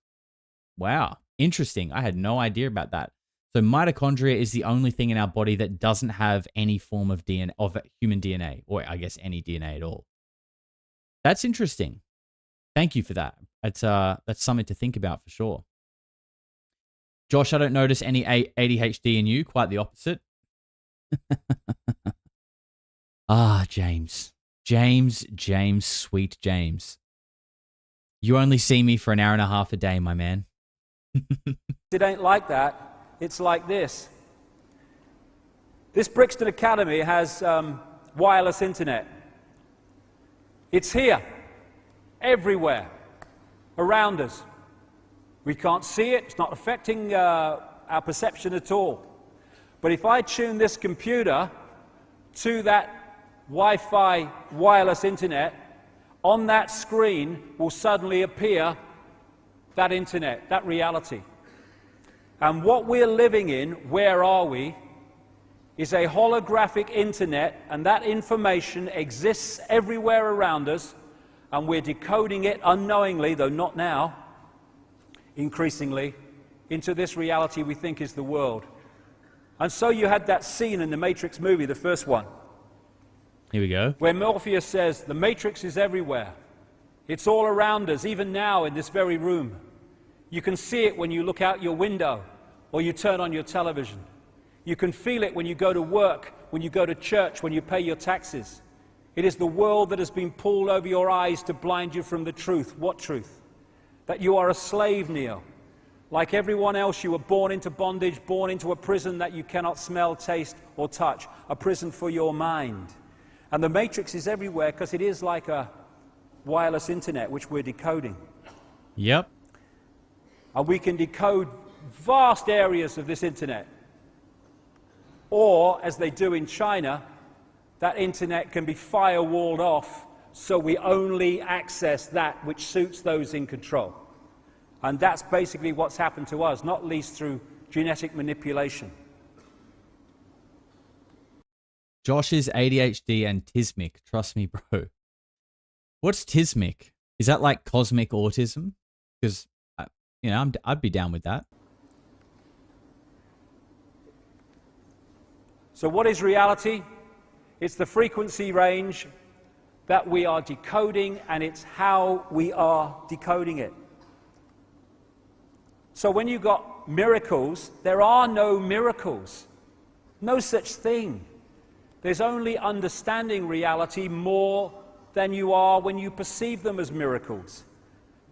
Wow. Interesting. I had no idea about that. So mitochondria is the only thing in our body that doesn't have any form of DNA, of human DNA, or I guess any DNA at all. That's interesting. Thank you for that. That's something to think about for sure. Josh, I don't notice any ADHD in you. Quite the opposite. James, sweet James. You only see me for an hour and a half a day, my man. it ain't like that. It's like this. This Brixton Academy has wireless internet. It's here, everywhere, around us. We can't see it. It's not affecting our perception at all. But if I tune this computer to that Wi-Fi wireless internet, on that screen will suddenly appear that internet, that reality. And what we're living in, where are we, is a holographic internet, and that information exists everywhere around us, and we're decoding it unknowingly, though not now, increasingly, into this reality we think is the world. And so you had that scene in the Matrix movie, the first one. Here we go. Where Morpheus says, the Matrix is everywhere. It's all around us, even now in this very room. You can see it when you look out your window or you turn on your television. You can feel it when you go to work, when you go to church, when you pay your taxes. It is the world that has been pulled over your eyes to blind you from the truth. What truth? That you are a slave, Neo. Like everyone else, you were born into bondage, born into a prison that you cannot smell, taste, or touch. A prison for your mind. And the Matrix is everywhere because it is like a wireless internet, which we're decoding. Yep. And we can decode vast areas of this internet. Or, as they do in China, that internet can be firewalled off so we only access that which suits those in control. And that's basically what's happened to us, not least through genetic manipulation. Josh's ADHD and Tismic. Trust me, bro. What's Tismic? Is that like cosmic autism? Because, I'd be down with that. So what is reality? It's the frequency range that we are decoding, and it's how we are decoding it. So when you've got miracles, there are no miracles. No such thing. There's only understanding reality more than you are when you perceive them as miracles.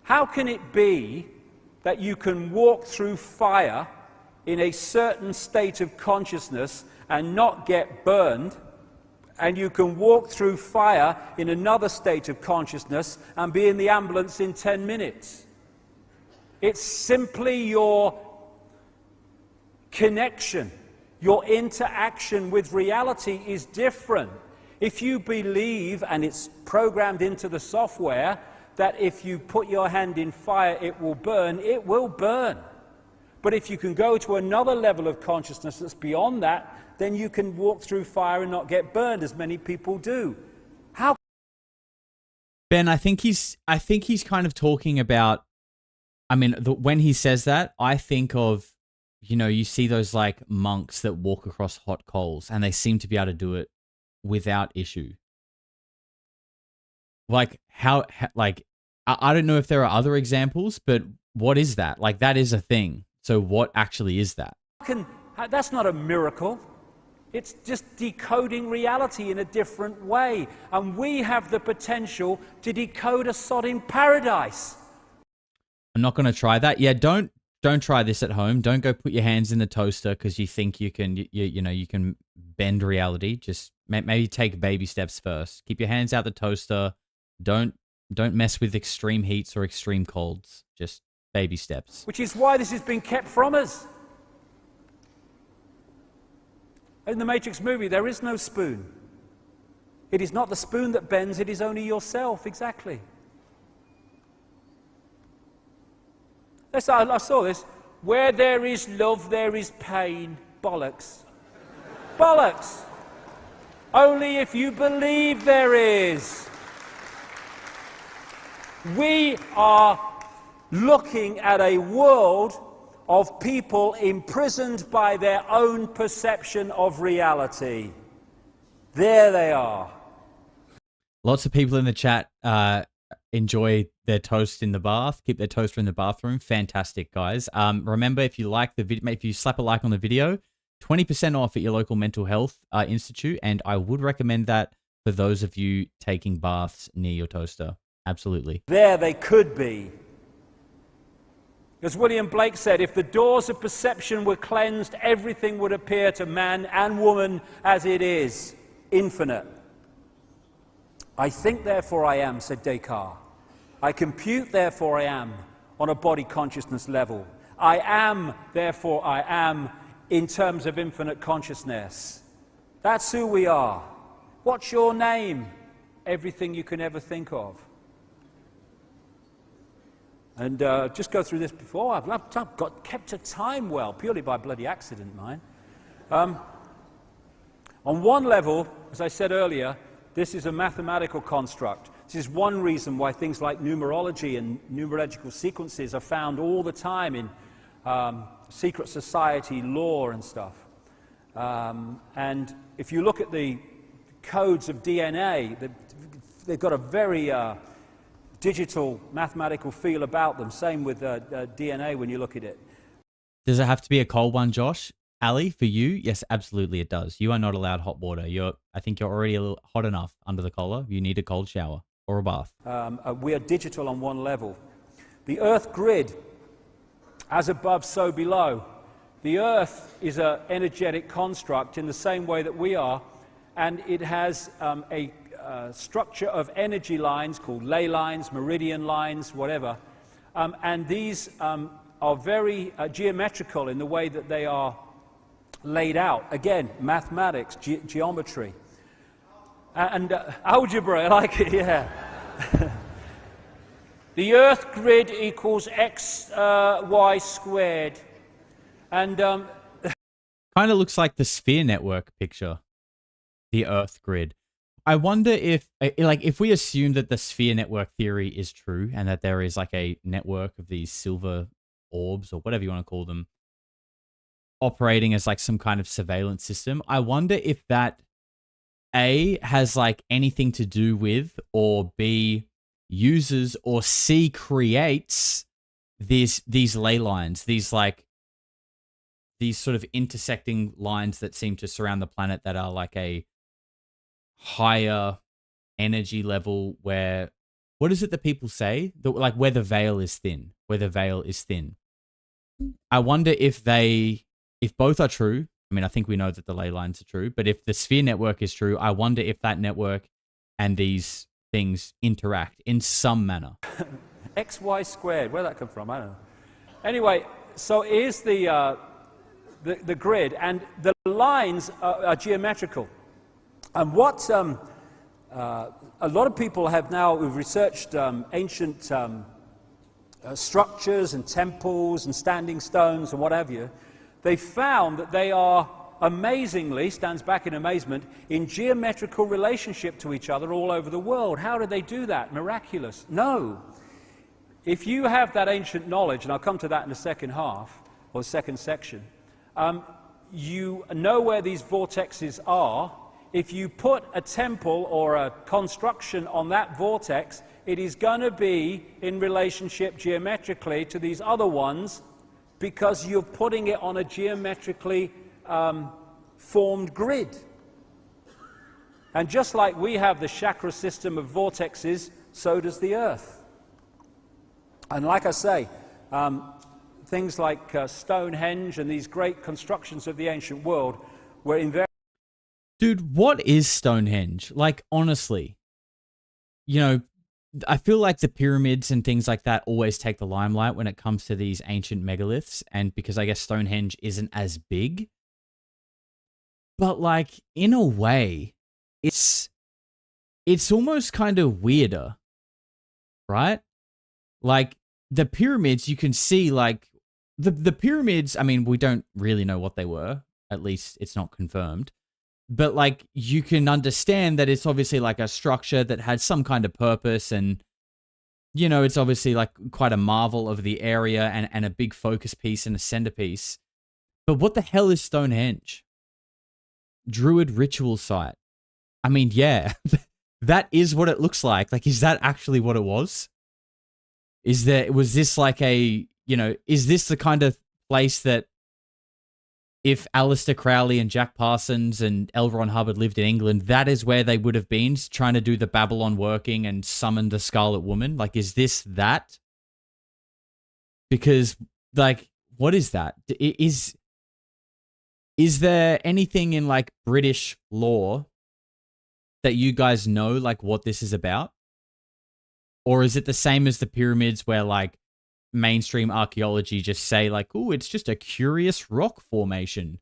How can it be that you can walk through fire in a certain state of consciousness and not get burned, and you can walk through fire in another state of consciousness and be in the ambulance in 10 minutes? It's simply your connection, your interaction with reality is different. If you believe, and it's programmed into the software, that if you put your hand in fire it will burn, it will burn. But if you can go to another level of consciousness that's beyond that, then you can walk through fire and not get burned, as many people do. How? Ben, I think he's kind of talking about, when he says that, I think of, you see those like monks that walk across hot coals and they seem to be able to do it without issue. Like I don't know if there are other examples, but what is that? Like that is a thing. So what actually is that? That's not a miracle. It's just decoding reality in a different way. And we have the potential to decode a sodding paradise. I'm not going to try that. Yeah, don't try this at home. Don't go put your hands in the toaster because you think you can, you can bend reality. Just maybe take baby steps first. Keep your hands out the toaster. Don't mess with extreme heats or extreme colds. Just baby steps. Which is why this has been kept from us. In the Matrix movie, there is no spoon. It is not the spoon that bends, it is only yourself, exactly. I saw this. Where there is love, there is pain. Bollocks. Bollocks. Only if you believe there is. We are looking at a world of people imprisoned by their own perception of reality. There they are. Lots of people in the chat enjoy their toast in the bath, keep their toaster in the bathroom. Fantastic, guys. Remember, if you like the video, if you slap a like on the video, 20% off at your local mental health institute, and I would recommend that for those of you taking baths near your toaster. Absolutely. There they could be. As William Blake said, if the doors of perception were cleansed, everything would appear to man and woman as it is, infinite. I think, therefore I am, said Descartes. I compute, therefore I am, on a body consciousness level. I am, therefore I am, in terms of infinite consciousness. That's who we are. What's your name? Everything you can ever think of. And just go through this before. I've kept to time well, purely by bloody accident, mine. On one level, as I said earlier, this is a mathematical construct. This is one reason why things like numerology and numerological sequences are found all the time in secret society lore and stuff. And if you look at the codes of DNA, they've got a very digital mathematical feel about them. Same with DNA when you look at it. Does it have to be a cold one, Josh? Ali, for you? Yes, absolutely it does. You are not allowed hot water. I think you're already a little hot enough under the collar. You need a cold shower or a bath. We are digital on one level. The Earth grid, as above, so below. The Earth is an energetic construct in the same way that we are, and it has a structure of energy lines called ley lines, meridian lines, whatever. And these are very geometrical in the way that they are laid out. Again, mathematics, geometry. And algebra, I like it, yeah. The Earth grid equals x, y squared. And kind of looks like the sphere network picture, the Earth grid. I wonder if, like, if we assume that the sphere network theory is true and that there is like a network of these silver orbs or whatever you want to call them operating as like some kind of surveillance system, I wonder if that A has like anything to do with, or B uses, or C creates these ley lines, these sort of intersecting lines that seem to surround the planet that are like a higher energy level where, what is it that people say? Like where the veil is thin, I wonder if both are true. I mean, I think we know that the ley lines are true, but if the sphere network is true, I wonder if that network and these things interact in some manner. xy squared, where'd that come from? I don't know. Anyway, so here's the grid, and the lines are geometrical. And what a lot of people have now, who've researched ancient structures and temples and standing stones and what have you, they found that they are amazingly, stands back in amazement, in geometrical relationship to each other all over the world. How did they do that? Miraculous? No. If you have that ancient knowledge, and I'll come to that in the second half, or the second section, you know where these vortexes are. If you put a temple or a construction on that vortex, it is going to be in relationship geometrically to these other ones, because you're putting it on a geometrically formed grid. And just like we have the chakra system of vortexes, so does the Earth. And like I say, things like Stonehenge and these great constructions of the ancient world were invariably... Dude, what is Stonehenge? Like, honestly, you know, I feel like the pyramids and things like that always take the limelight when it comes to these ancient megaliths, and because I guess Stonehenge isn't as big. But like, in a way, it's almost kind of weirder, right? Like, the pyramids, you can see, like, the pyramids, I mean, we don't really know what they were. At least it's not confirmed. But, like, you can understand that it's obviously, like, a structure that had some kind of purpose, and, you know, it's obviously, like, quite a marvel of the area and a big focus piece and a centerpiece. But what the hell is Stonehenge? Druid ritual site. I mean, yeah, that is what it looks like. Like, is that actually what it was? Was this like a, you know, is this the kind of place that if Aleister Crowley and Jack Parsons and L. Ron Hubbard lived in England, that is where they would have been, trying to do the Babylon working and summon the Scarlet Woman? Like, is this that? Because, like, what is that? Is there anything in, like, British law that you guys know, like, what this is about? Or is it the same as the pyramids where, like, mainstream archaeology just say, like, oh, it's just a curious rock formation,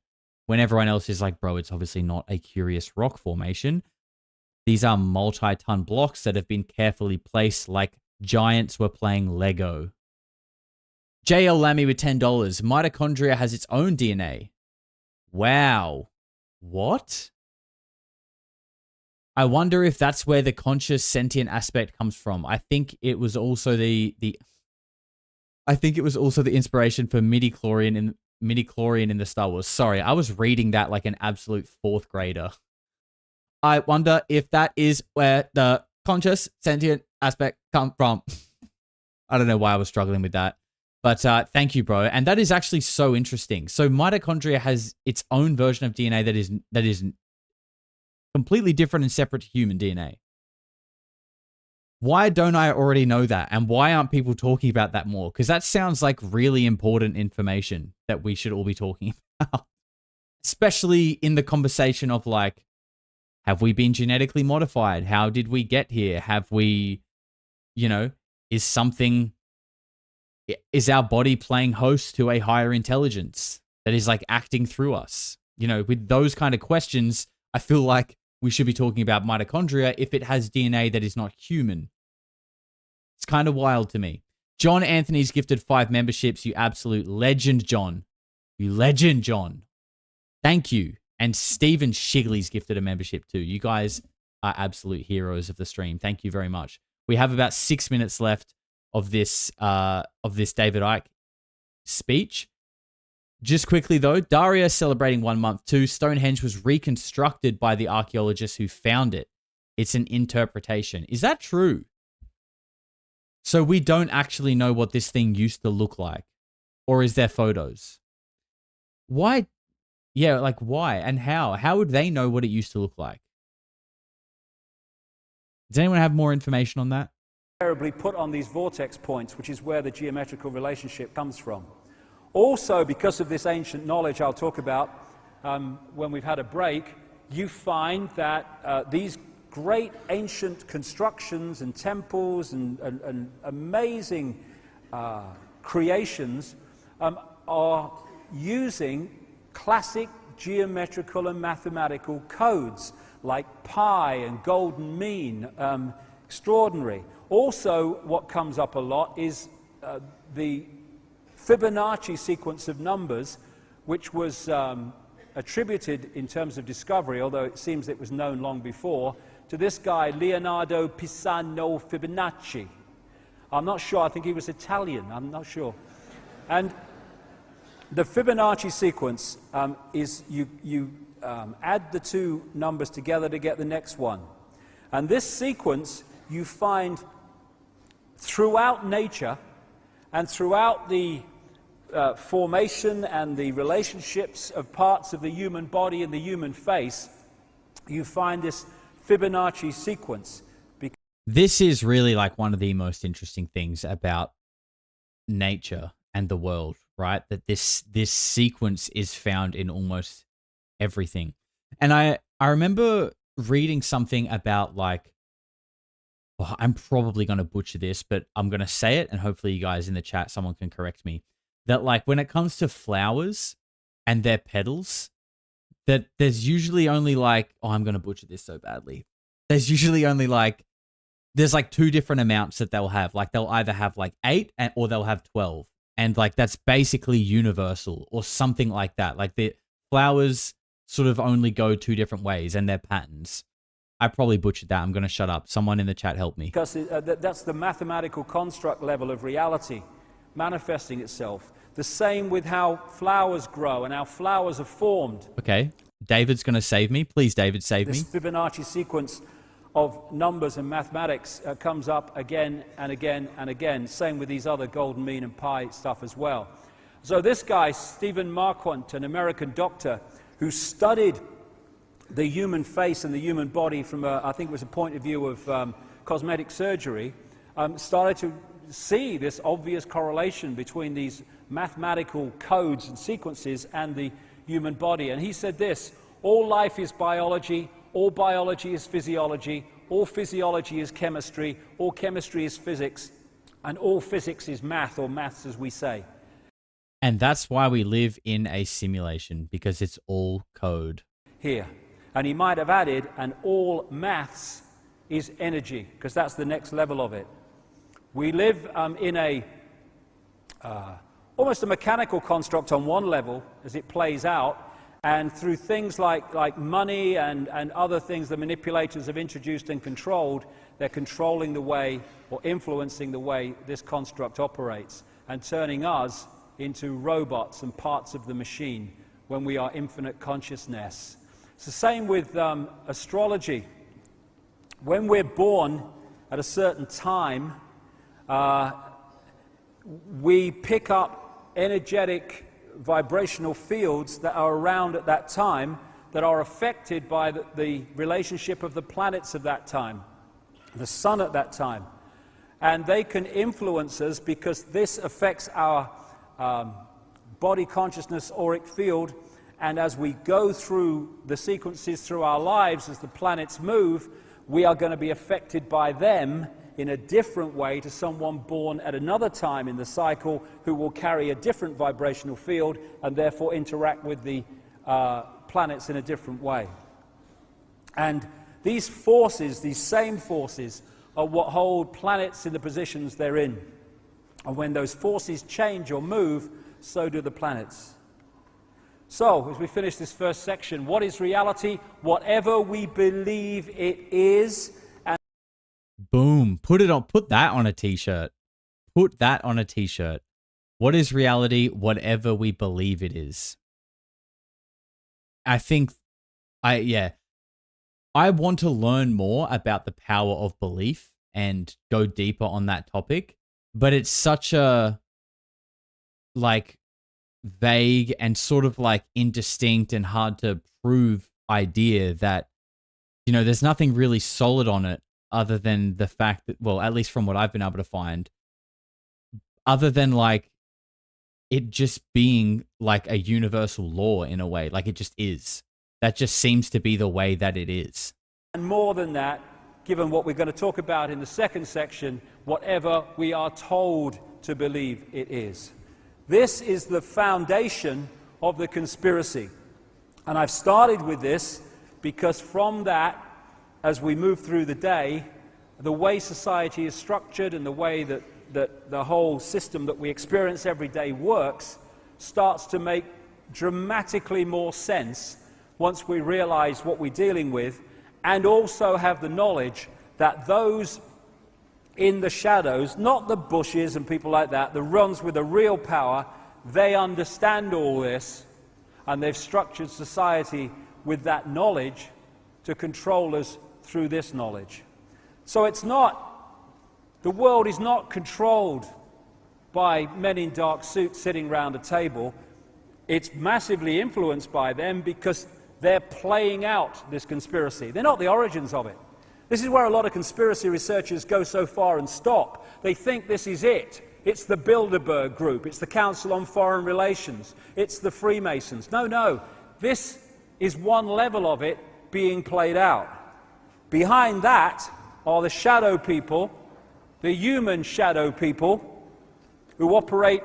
when everyone else is like, bro, it's obviously not a curious rock formation. These are multi-ton blocks that have been carefully placed like giants were playing Lego. JL Lammy with $10. Mitochondria has its own DNA. Wow. What? I wonder if that's where the conscious sentient aspect comes from. I think it was also the inspiration for midi-chlorian in the Star Wars. Sorry, I was reading that like an absolute fourth grader. I wonder if that is where the conscious sentient aspect comes from. I don't know why I was struggling with that. But thank you, bro. And that is actually so interesting. So mitochondria has its own version of DNA that is completely different and separate to human DNA. Why don't I already know that? And why aren't people talking about that more? Because that sounds like really important information that we should all be talking about. Especially in the conversation of like, have we been genetically modified? How did we get here? Have we, you know, is our body playing host to a higher intelligence that is like acting through us? You know, with those kind of questions, I feel like we should be talking about mitochondria if it has DNA that is not human. It's kind of wild to me. John Anthony's gifted 5 memberships. You absolute legend, John. You legend, John. Thank you. And Stephen Shigley's gifted a membership too. You guys are absolute heroes of the stream. Thank you very much. We have about 6 minutes left of this David Icke speech. Just quickly though, Daria celebrating 1 month too. Stonehenge was reconstructed by the archaeologists who found it. It's an interpretation. Is that true? So we don't actually know what this thing used to look like. Or is there photos? Why? Yeah, like why and how? How would they know what it used to look like? Does anyone have more information on that? Terribly put on these vortex points, which is where the geometrical relationship comes from. Also, because of this ancient knowledge I'll talk about when we've had a break, you find that these great ancient constructions and temples and amazing creations are using classic geometrical and mathematical codes like pi and golden mean, extraordinary. Also, what comes up a lot is the Fibonacci sequence of numbers, which was attributed in terms of discovery, although it seems it was known long before, to this guy, Leonardo Pisano Fibonacci. I'm not sure, I think he was Italian, I'm not sure. And the Fibonacci sequence is you add the 2 numbers together to get the next one. And this sequence you find throughout nature and throughout the formation and the relationships of parts of the human body and the human face. You find this Fibonacci sequence. This is really like one of the most interesting things about nature and the world, right? That this sequence is found in almost everything. And I remember reading something about like, oh, I'm probably going to butcher this, but I'm going to say it and hopefully you guys in the chat, someone can correct me. That like when it comes to flowers and their petals, that there's usually only like, oh, I'm going to butcher this so badly. There's usually only like, there's like 2 different amounts that they'll have. Like they'll either have like 8 or they'll have 12. And like that's basically universal or something like that. Like the flowers sort of only go 2 different ways and their patterns. I probably butchered that. I'm going to shut up. Someone in the chat help me. Because that's the mathematical construct level of reality manifesting itself. The same with how flowers grow and how flowers are formed. Okay. David's going to save me. Please, David, save me. This Fibonacci sequence of numbers and mathematics comes up again and again and again. Same with these other golden mean and pi stuff as well. So this guy, Stephen Marquardt, an American doctor who studied the human face and the human body from, I think it was a point of view of cosmetic surgery, started to see this obvious correlation between these mathematical codes and sequences and the human body. And he said this: all life is biology, all biology is physiology, all physiology is chemistry, all chemistry is physics, and all physics is math, or maths as we say. And that's why we live in a simulation, because it's all code. Here. And he might have added, and all maths is energy, because that's the next level of it. We live in a almost a mechanical construct on one level as it plays out, and through things like money and other things the manipulators have introduced and controlled, they're controlling the way or influencing the way this construct operates and turning us into robots and parts of the machine when we are infinite consciousness. It's the same with astrology. When we're born at a certain time, we pick up energetic vibrational fields that are around at that time that are affected by the relationship of the planets of that time, the sun at that time. And they can influence us because this affects our body consciousness auric field, and as we go through the sequences through our lives, as the planets move, we are going to be affected by them in a different way to someone born at another time in the cycle who will carry a different vibrational field and therefore interact with the planets in a different way. And These forces, these same forces, are what hold planets in the positions they're in. And when those forces change or move, so do the planets. So, as we finish this first section, what is reality? Whatever we believe it is. And Boom. Put that on a t-shirt. Put that on a t-shirt. What is reality? Whatever we believe it is. I want to learn more about the power of belief and go deeper on that topic, but it's such a vague and sort of indistinct and hard to prove idea that, there's nothing really solid on it other than the fact that, well, at least from what I've been able to find, other than it just being a universal law in a way, it just is. That just seems to be the way that it is. And more than that, given what we're going to talk about in the second section, whatever we are told to believe it is. This is the foundation of the conspiracy. And I've started with this because from that, as we move through the day, the way society is structured and the way that the whole system that we experience every day works starts to make dramatically more sense once we realize what we're dealing with, and also have the knowledge that those in the shadows, not the bushes and people like that, the ones with the real power, they understand all this, and they've structured society with that knowledge to control us through this knowledge. So the world is not controlled by men in dark suits sitting around a table. It's massively influenced by them because they're playing out this conspiracy. They're not the origins of it. This is where a lot of conspiracy researchers go so far and stop. They think this is it. It's the Bilderberg Group. It's the Council on Foreign Relations. It's the Freemasons. No. This is one level of it being played out. Behind that are the shadow people, the human shadow people, who operate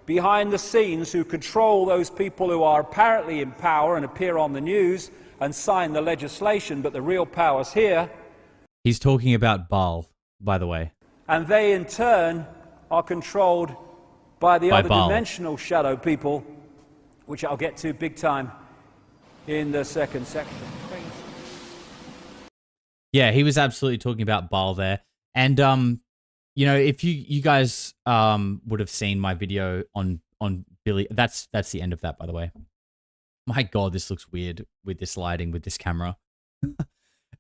behind the scenes, who control those people who are apparently in power and appear on the news and sign the legislation, but the real power's here. He's talking about Baal, by the way. And they, in turn, are controlled by the other Baal. dimensional shadow people, which I'll get to big time in the second section. Yeah, he was absolutely talking about Baal there. And, if you guys would have seen my video on Billy, that's the end of that, by the way. My God, this looks weird with this lighting, with this camera.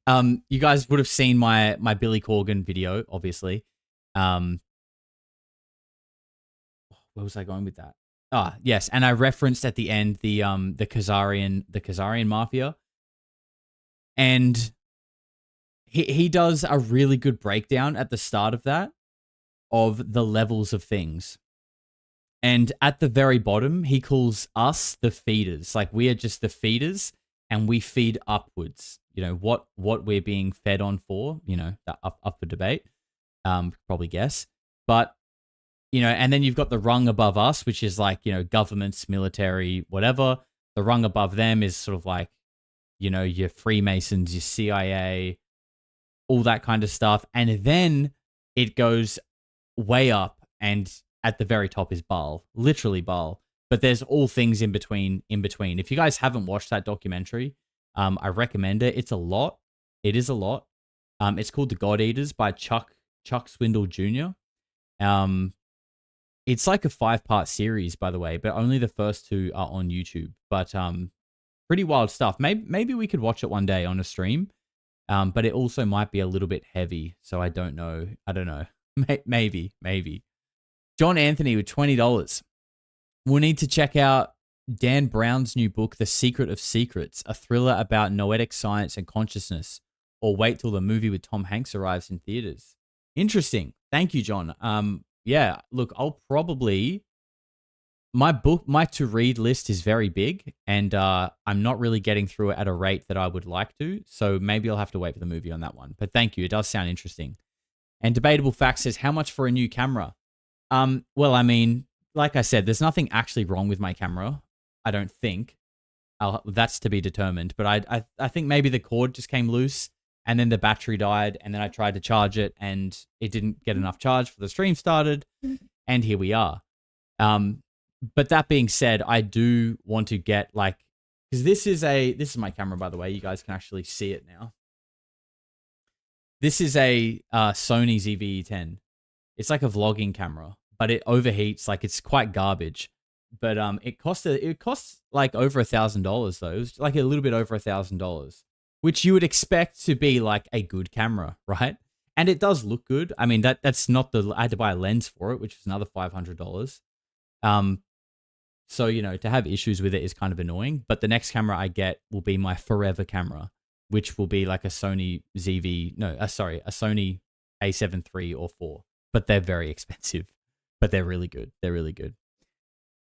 You guys would have seen my Billy Corgan video, obviously. Where was I going with that? Yes, and I referenced at the end the Khazarian mafia, and he does a really good breakdown at the start of that of the levels of things. And at the very bottom, he calls us the feeders. We are just the feeders, and we feed upwards. What we're being fed on for, that up for debate. Probably guess. But, and then you've got the rung above us, which is governments, military, whatever. The rung above them is sort of your Freemasons, your CIA, all that kind of stuff. And then it goes way up, and at the very top is Baal, literally Baal. But there's all things in between. If you guys haven't watched that documentary, I recommend it. It's a lot. It is a lot. It's called The God Eaters by Chuck Swindoll Jr. It's a 5-part series, by the way, but only the first 2 are on YouTube. But pretty wild stuff. Maybe we could watch it one day on a stream. But it also might be a little bit heavy, so I don't know. Maybe. John Anthony with $20. We'll need to check out Dan Brown's new book, The Secret of Secrets, a thriller about noetic science and consciousness, or wait till the movie with Tom Hanks arrives in theaters. Interesting. Thank you, John. Yeah, look, I'll probably... My to-read list is very big, and I'm not really getting through it at a rate that I would like to, so maybe I'll have to wait for the movie on that one. But thank you. It does sound interesting. And Debatable Fact says, how much for a new camera? Well, I mean, like I said, there's nothing actually wrong with my camera. I don't think. That's to be determined. But I think maybe the cord just came loose. and then the battery died, and then I tried to charge it, and it didn't get enough charge for the stream started, and here we are. But that being said, I do want to get like, because this is my camera, by the way. You guys can actually see it now. This is a Sony ZV-E10. It's like a vlogging camera, but it overheats. Like, it's quite garbage. But it costs like over $1,000 though. It was like a little bit over $1,000, which you would expect to be like a good camera, right? And it does look good. I mean, that's not I had to buy a lens for it, which was another $500. So, you know, to have issues with it is kind of annoying. But the next camera I get will be my forever camera, which will be like a Sony a Sony A7 III or 4. But they're very expensive. But they're really good. They're really good.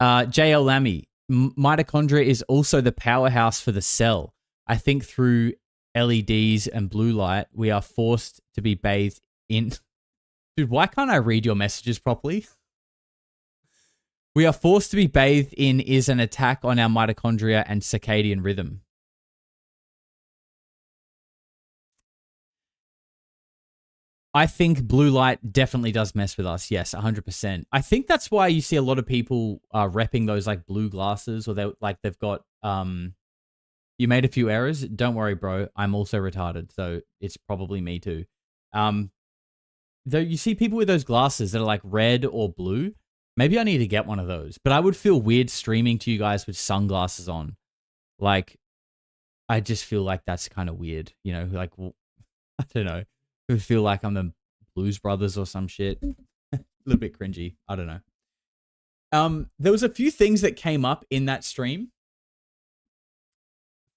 JL Lammy, mitochondria is also the powerhouse for the cell. I think through LEDs and blue light, we are forced to be bathed in... Dude, why can't I read your messages properly? We are forced to be bathed in is an attack on our mitochondria and circadian rhythm. I think blue light definitely does mess with us. Yes, 100%. I think that's why you see a lot of people repping those like blue glasses, or they've got you made a few errors. Don't worry, bro. I'm also retarded, so it's probably me too. Though you see people with those glasses that are like red or blue. Maybe I need to get one of those, but I would feel weird streaming to you guys with sunglasses on. Like, I just feel like that's kind of weird, you know, like, well, I don't know. I would feel like I'm the Blues Brothers or some shit. A little bit cringy. I don't know. There was a few things that came up in that stream.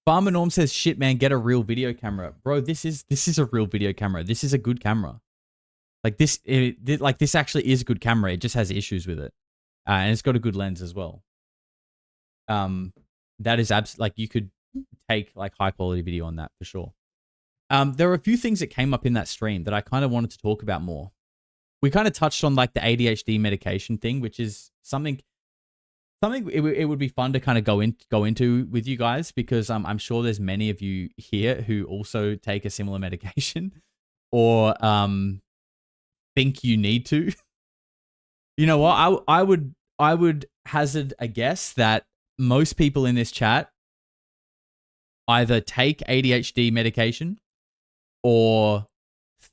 Farmer Norm says, shit, man, get a real video camera. Bro, this is a real video camera. This is a good camera. Like this actually is a good camera. It just has issues with it. And it's got a good lens as well. That is like you could take like high quality video on that for sure. There were a few things that came up in that stream that I kind of wanted to talk about more. We kind of touched on like the ADHD medication thing, which is something it would be fun to kind of go into with you guys, because I'm sure there's many of you here who also take a similar medication or think you need to. You know what? I would hazard a guess that most people in this chat either take ADHD medication or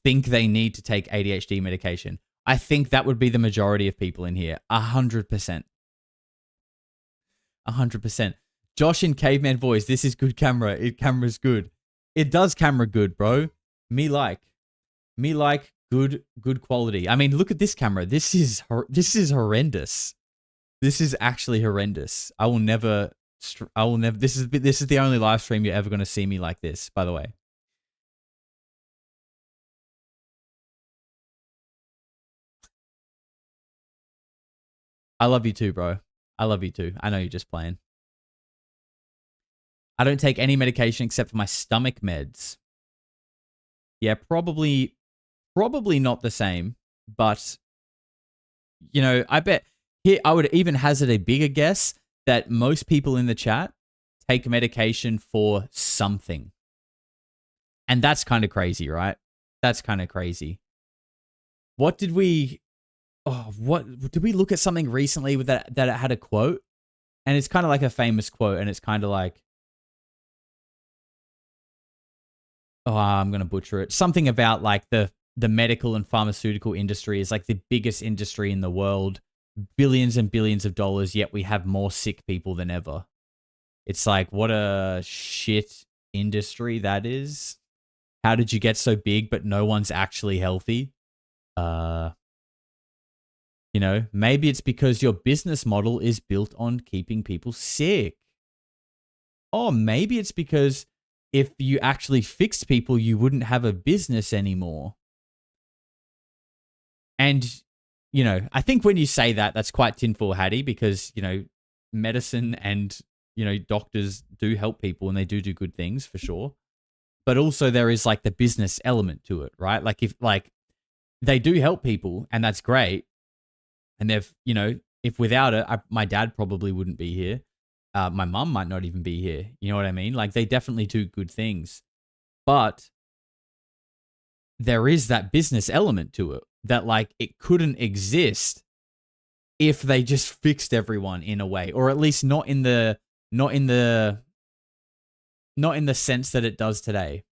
think they need to take ADHD medication. I think that would be the majority of people in here. 100%. 100%. Josh in Caveman Voice, this is good camera. Camera's good. It does camera good, bro. Me like good quality. I mean, look at this camera. This is horrendous. This is actually horrendous. I will never. This is the only live stream you're ever going to see me like this, by the way. I love you too, bro. I love you too. I know you're just playing. I don't take any medication except for my stomach meds. Yeah, probably not the same, but you know, I bet here I would even hazard a bigger guess that most people in the chat take medication for something. And that's kind of crazy, right? That's kind of crazy. What did we look at something recently with that it had a quote? And it's kind of like a famous quote, and it's kind of like, oh, I'm going to butcher it. Something about like the medical and pharmaceutical industry is like the biggest industry in the world, billions and billions of dollars, yet we have more sick people than ever. It's like, what a shit industry that is. How did you get so big, but no one's actually healthy? You know, maybe it's because your business model is built on keeping people sick. Or maybe it's because if you actually fixed people, you wouldn't have a business anymore. And, you know, I think when you say that, that's quite tinfoil hatty, because, you know, medicine and, you know, doctors do help people and they do good things for sure. But also there is like the business element to it, right? Like if they do help people and that's great. And they've, you know, if without it, my dad probably wouldn't be here. My mum might not even be here. You know what I mean? Like they definitely do good things. But there is that business element to it that like it couldn't exist if they just fixed everyone in a way, or at least not in the sense that it does today.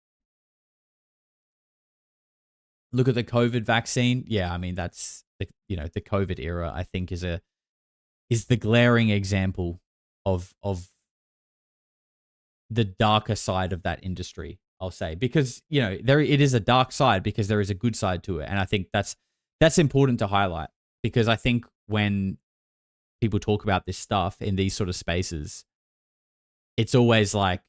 Look at the COVID vaccine. Yeah, I mean that's the COVID era, I think, is the glaring example of the darker side of that industry, I'll say, because it is a dark side because there is a good side to it, and I think that's important to highlight, because I think when people talk about this stuff in these sort of spaces, it's always like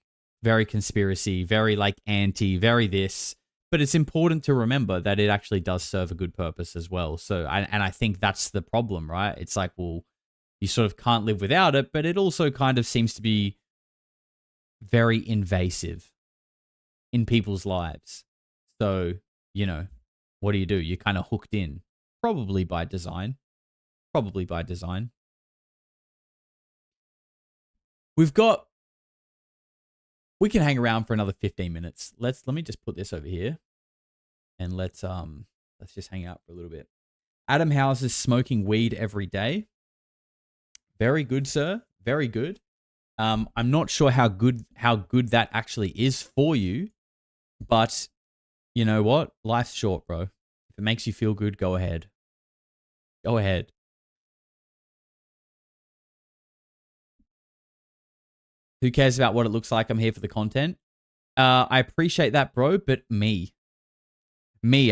very conspiracy, very like anti, very this. But it's important to remember that it actually does serve a good purpose as well. So, and I think that's the problem, right? It's like, well, you sort of can't live without it, but it also kind of seems to be very invasive in people's lives. So, what do? You're kind of hooked in, probably by design. We can hang around for another 15 minutes. Let me just put this over here and let's just hang out for a little bit. Adam Houses smoking weed every day. Very good, sir. Very good. I'm not sure how good that actually is for you, but you know what? Life's short, bro. If it makes you feel good, go ahead. Go ahead. Who cares about what it looks like? I'm here for the content. I appreciate that, bro, but me,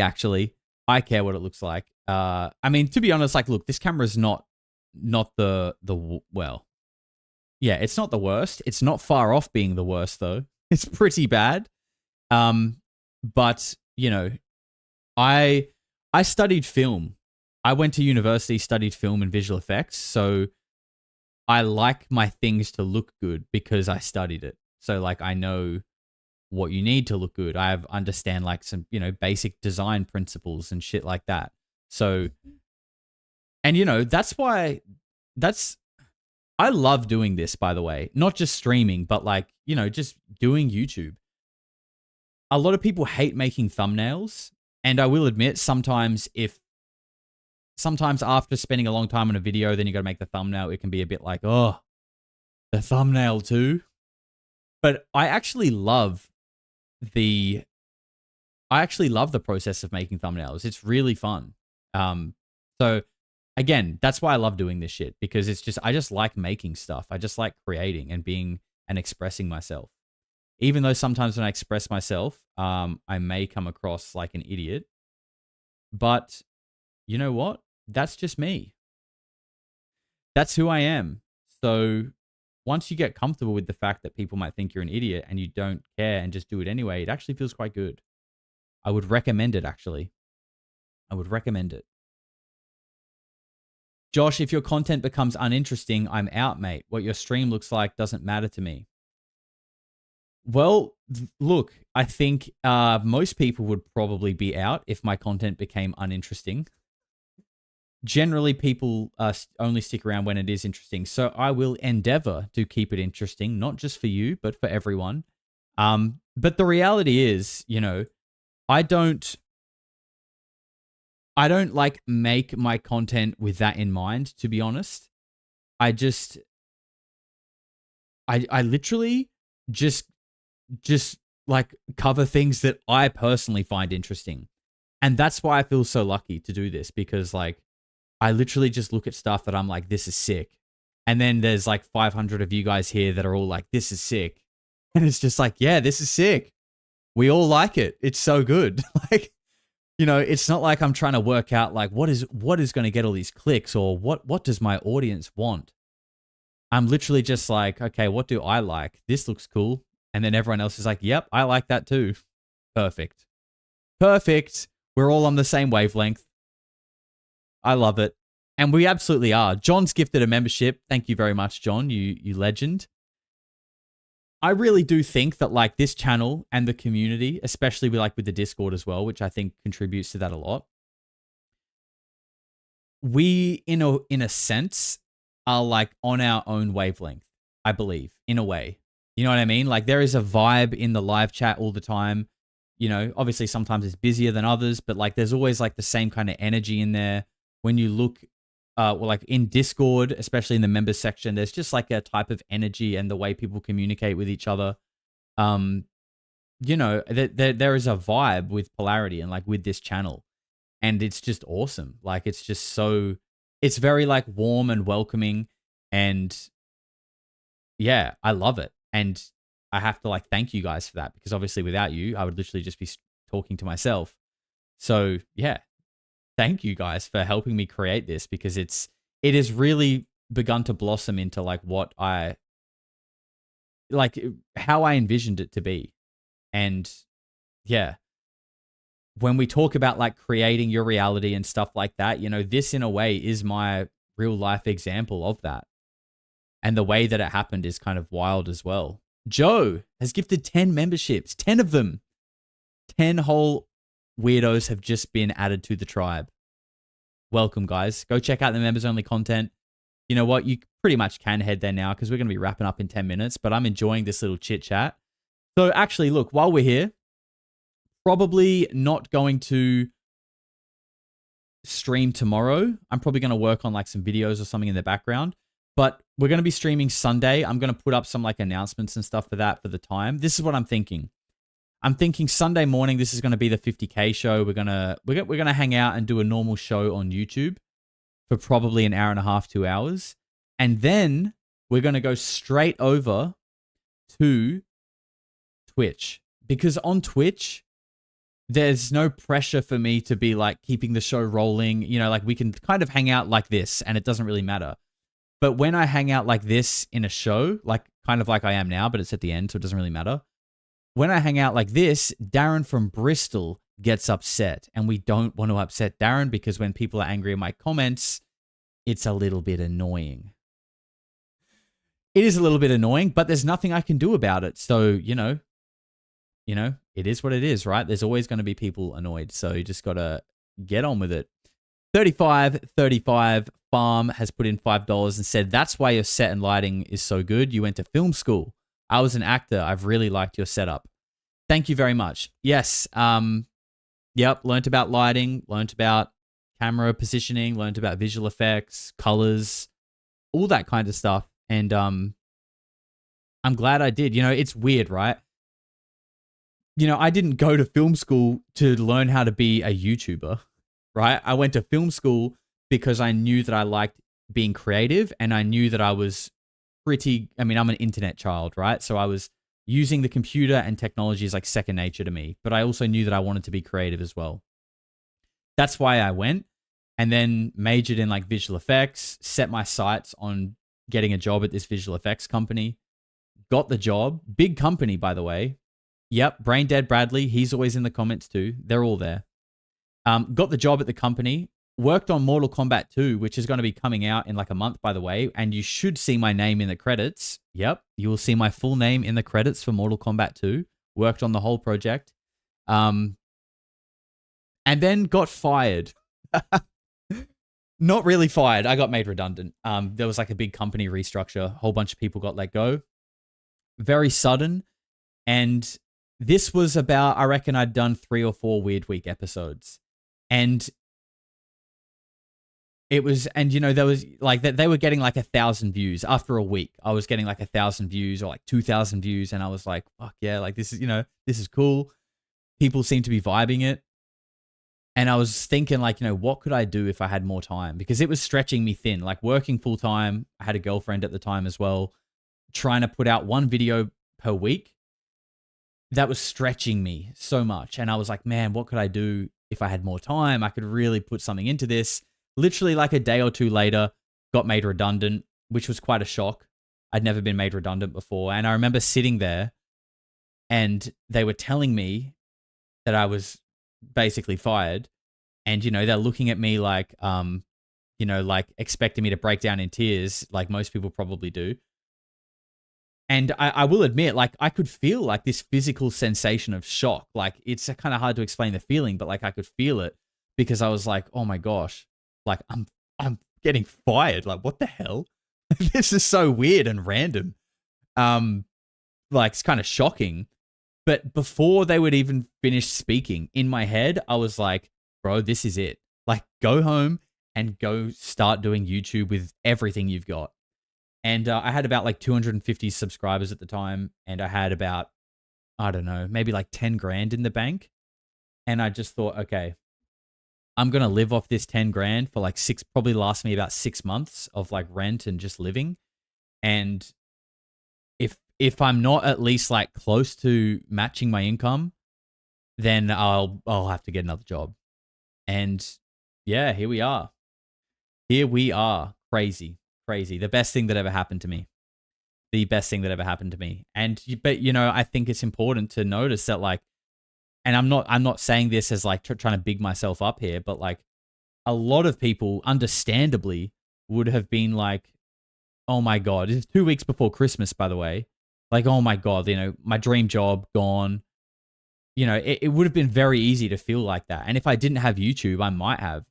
actually, I care what it looks like. I mean, to be honest, like, look, this camera's not the well, yeah, it's not the worst. It's not far off being the worst, though. It's pretty bad. But, I studied film. I went to university, studied film and visual effects, so I like my things to look good because I studied it. So like I know what you need to look good. I understand like some, basic design principles and shit like that. So, and that's why I love doing this, by the way, not just streaming, but like, just doing YouTube. A lot of people hate making thumbnails, and I will admit sometimes after spending a long time on a video, then you got to make the thumbnail. It can be a bit like, oh, the thumbnail too. But I actually love the process of making thumbnails. It's really fun. So again, that's why I love doing this shit, because I just like making stuff. I just like creating and being and expressing myself. Even though sometimes when I express myself, I may come across like an idiot. But you know what? That's just me. That's who I am. So once you get comfortable with the fact that people might think you're an idiot and you don't care and just do it anyway, it actually feels quite good. I would recommend it, actually. I would recommend it. Josh, if your content becomes uninteresting, I'm out, mate. What your stream looks like doesn't matter to me. Well, look, I think most people would probably be out if my content became uninteresting. Generally, people only stick around when it is interesting. So I will endeavor to keep it interesting, not just for you, but for everyone. But the reality is, I don't like make my content with that in mind, to be honest. I literally just like cover things that I personally find interesting. And that's why I feel so lucky to do this, because like I literally just look at stuff that I'm like, this is sick. And then there's like 500 of you guys here that are all like, this is sick. And it's just like, yeah, this is sick. We all like it. It's so good. Like, it's not like I'm trying to work out like what is going to get all these clicks, or what does my audience want? I'm literally just like, okay, what do I like? This looks cool. And then everyone else is like, yep, I like that too. Perfect. We're all on the same wavelength. I love it. And we absolutely are. John's gifted a membership. Thank you very much, John. You legend. I really do think that like this channel and the community, especially with the Discord as well, which I think contributes to that a lot. We, in a sense, are like on our own wavelength, I believe, in a way. You know what I mean? Like there is a vibe in the live chat all the time. You know, obviously sometimes it's busier than others, but like there's always like the same kind of energy in there. When you look, well, like in Discord, especially in the members section, there's just like a type of energy and the way people communicate with each other. You know, there is a vibe with Polarity and like with this channel, and it's just awesome. Like it's just so, it's very like warm and welcoming, and yeah, I love it. And I have to like thank you guys for that, because obviously without you, I would literally just be talking to myself. So yeah, thank you guys for helping me create this, because it has really begun to blossom into like what I, like how I envisioned it to be. And yeah, when we talk about like creating your reality and stuff like that, you know, this in a way is my real life example of that. And the way that it happened is kind of wild as well. Joe has gifted 10 memberships, 10 of them. 10 whole weirdos have just been added to the tribe. Welcome, guys. Go check out the members only content. You know what? You pretty much can head there now, because we're going to be wrapping up in 10 minutes, but I'm enjoying this little chit chat. So actually, look, while we're here, probably not going to stream tomorrow. I'm probably going to work on like some videos or something in the background. But we're going to be streaming Sunday. I'm going to put up some like announcements and stuff for that for the time. This is what I'm thinking. I'm thinking Sunday morning, this is going to be the 50K show. We're going to hang out and do a normal show on YouTube for probably an hour and a half, 2 hours. And then we're going to go straight over to Twitch, because on Twitch, there's no pressure for me to be like keeping the show rolling. You know, like we can kind of hang out like this and it doesn't really matter. But when I hang out like this in a show, like kind of like I am now, but it's at the end, so it doesn't really matter. When I hang out like this, Darren from Bristol gets upset, and we don't want to upset Darren, because when people are angry at my comments, it's a little bit annoying. It is a little bit annoying, but there's nothing I can do about it. So, you know, it is what it is, right? There's always going to be people annoyed. So you just got to get on with it. 35 Farm has put in $5 and said, that's why your set and lighting is so good. You went to film school. I was an actor. I've really liked your setup. Thank you very much. Yes. Yep. Learned about lighting, learned about camera positioning, learned about visual effects, colors, all that kind of stuff. And I'm glad I did. You know, it's weird, right? You know, I didn't go to film school to learn how to be a YouTuber, right? I went to film school because I knew that I liked being creative, and I knew that I was I'm an internet child, right? So I was using the computer and technology as like second nature to me, but I also knew that I wanted to be creative as well. That's why I went, and then majored in like visual effects, set my sights on getting a job at this visual effects company, got the job. Big company, by the way. Yep, Brain Dead Bradley. He's always in the comments too. They're all there. Got the job at the company. Worked on Mortal Kombat 2, which is going to be coming out in like a month, by the way. And you should see my name in the credits. Yep, you will see my full name in the credits for Mortal Kombat 2. Worked on the whole project. And then got fired. Not really fired. I got made redundant. There was like a big company restructure. A whole bunch of people got let go. Very sudden. And this was about, I reckon I'd done 3 or 4 Weird Week episodes. And it was, and you know, there was like that they were getting like 1,000 views after a week. I was getting like 1,000 views or like 2,000 views. And I was like, fuck yeah, like this is, you know, this is cool. People seem to be vibing it. And I was thinking like, you know, what could I do if I had more time? Because it was stretching me thin, like working full time. I had a girlfriend at the time as well, trying to put out 1 video per week. That was stretching me so much. And I was like, man, what could I do if I had more time? I could really put something into this. Literally like a day or 2 later, got made redundant, which was quite a shock. I'd never been made redundant before. And I remember sitting there and they were telling me that I was basically fired. And, you know, they're looking at me like, you know, like expecting me to break down in tears, like most people probably do. And I will admit, like, I could feel like this physical sensation of shock. Like, it's kind of hard to explain the feeling, but like I could feel it because I was like, oh my gosh, like I'm getting fired. Like, what the hell? This is so weird and random. Like, it's kind of shocking. But before they would even finish speaking, in my head, I was like, bro, this is it. Like, go home and go start doing YouTube with everything you've got. And I had about like 250 subscribers at the time. And I had about, I don't know, maybe like 10 grand in the bank. And I just thought, okay, I'm going to live off this 10 grand for like probably last me about 6 months of like rent and just living. And if I'm not at least like close to matching my income, then I'll have to get another job. And yeah, here we are. Here we are. Crazy. The best thing that ever happened to me. The best thing that ever happened to me. But you know, I think it's important to notice that like, and I'm not saying this as like trying to big myself up here, but like a lot of people understandably would have been like, oh my God, it's 2 weeks before Christmas, by the way. Like, oh my God, you know, my dream job gone. You know, it would have been very easy to feel like that. And if I didn't have YouTube, I might have.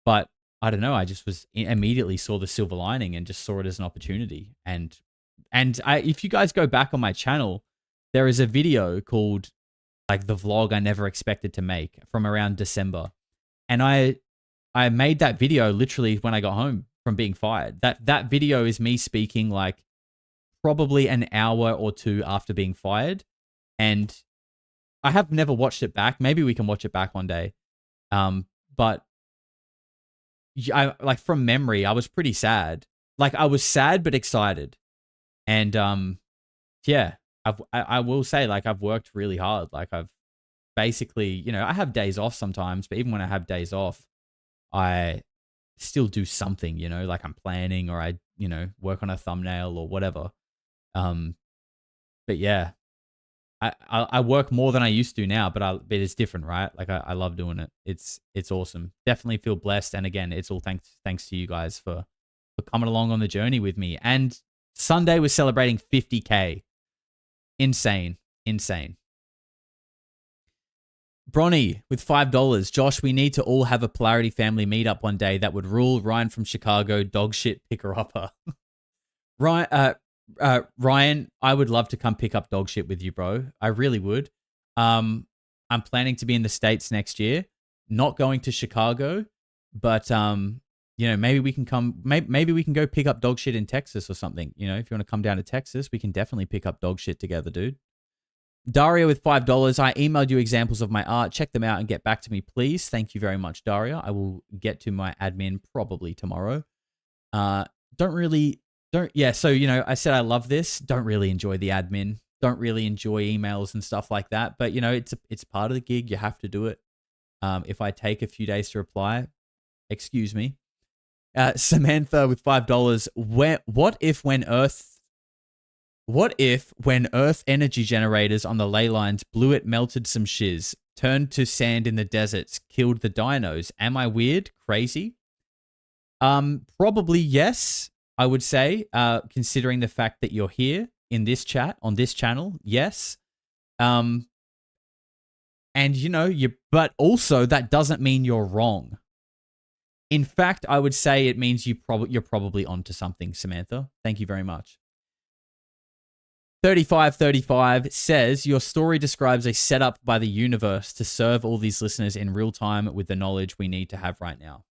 But I don't know. I just immediately saw the silver lining and just saw it as an opportunity. And if you guys go back on my channel, there is a video called like the vlog I never expected to make from around December. And I made that video literally when I got home from being fired. That video is me speaking like probably an hour or two after being fired. And I have never watched it back. Maybe we can watch it back one day. But I like from memory, I was pretty sad. Like I was sad but excited. And yeah, I will say like I've worked really hard. Like I've basically, you know, I have days off sometimes, but even when I have days off, I still do something, you know, like I'm planning or I, you know, work on a thumbnail or whatever. But yeah, I work more than I used to now, but it's different, right? Like I love doing it. It's awesome. Definitely feel blessed. And again, it's all thanks to you guys for coming along on the journey with me. And Sunday was celebrating 50K. Insane. Bronny with $5. Josh, we need to all have a Polarity family meetup one day that would rule. Ryan from Chicago, dog shit picker-upper. Ryan, I would love to come pick up dog shit with you, bro. I really would. I'm planning to be in the States next year. Not going to Chicago, but you know, maybe we can come. Maybe we can go pick up dog shit in Texas or something. You know, if you want to come down to Texas, we can definitely pick up dog shit together, dude. Daria with $5. I emailed you examples of my art. Check them out and get back to me, please. Thank you very much, Daria. I will get to my admin probably tomorrow. Yeah, so, you know, I said I love this. Don't really enjoy the admin. Don't really enjoy emails and stuff like that. But, you know, it's part of the gig. You have to do it. If I take a few days to reply, excuse me. Samantha with $5. What if when Earth energy generators on the ley lines blew it, melted some shiz, turned to sand in the deserts, killed the dinos? Am I weird? Crazy? Probably yes. I would say, considering the fact that you're here in this chat, on this channel, yes. And, you know, but also that doesn't mean you're wrong. In fact, I would say it means you're probably onto something, Samantha. Thank you very much. 3535 says, your story describes a setup by the universe to serve all these listeners in real time with the knowledge we need to have right now.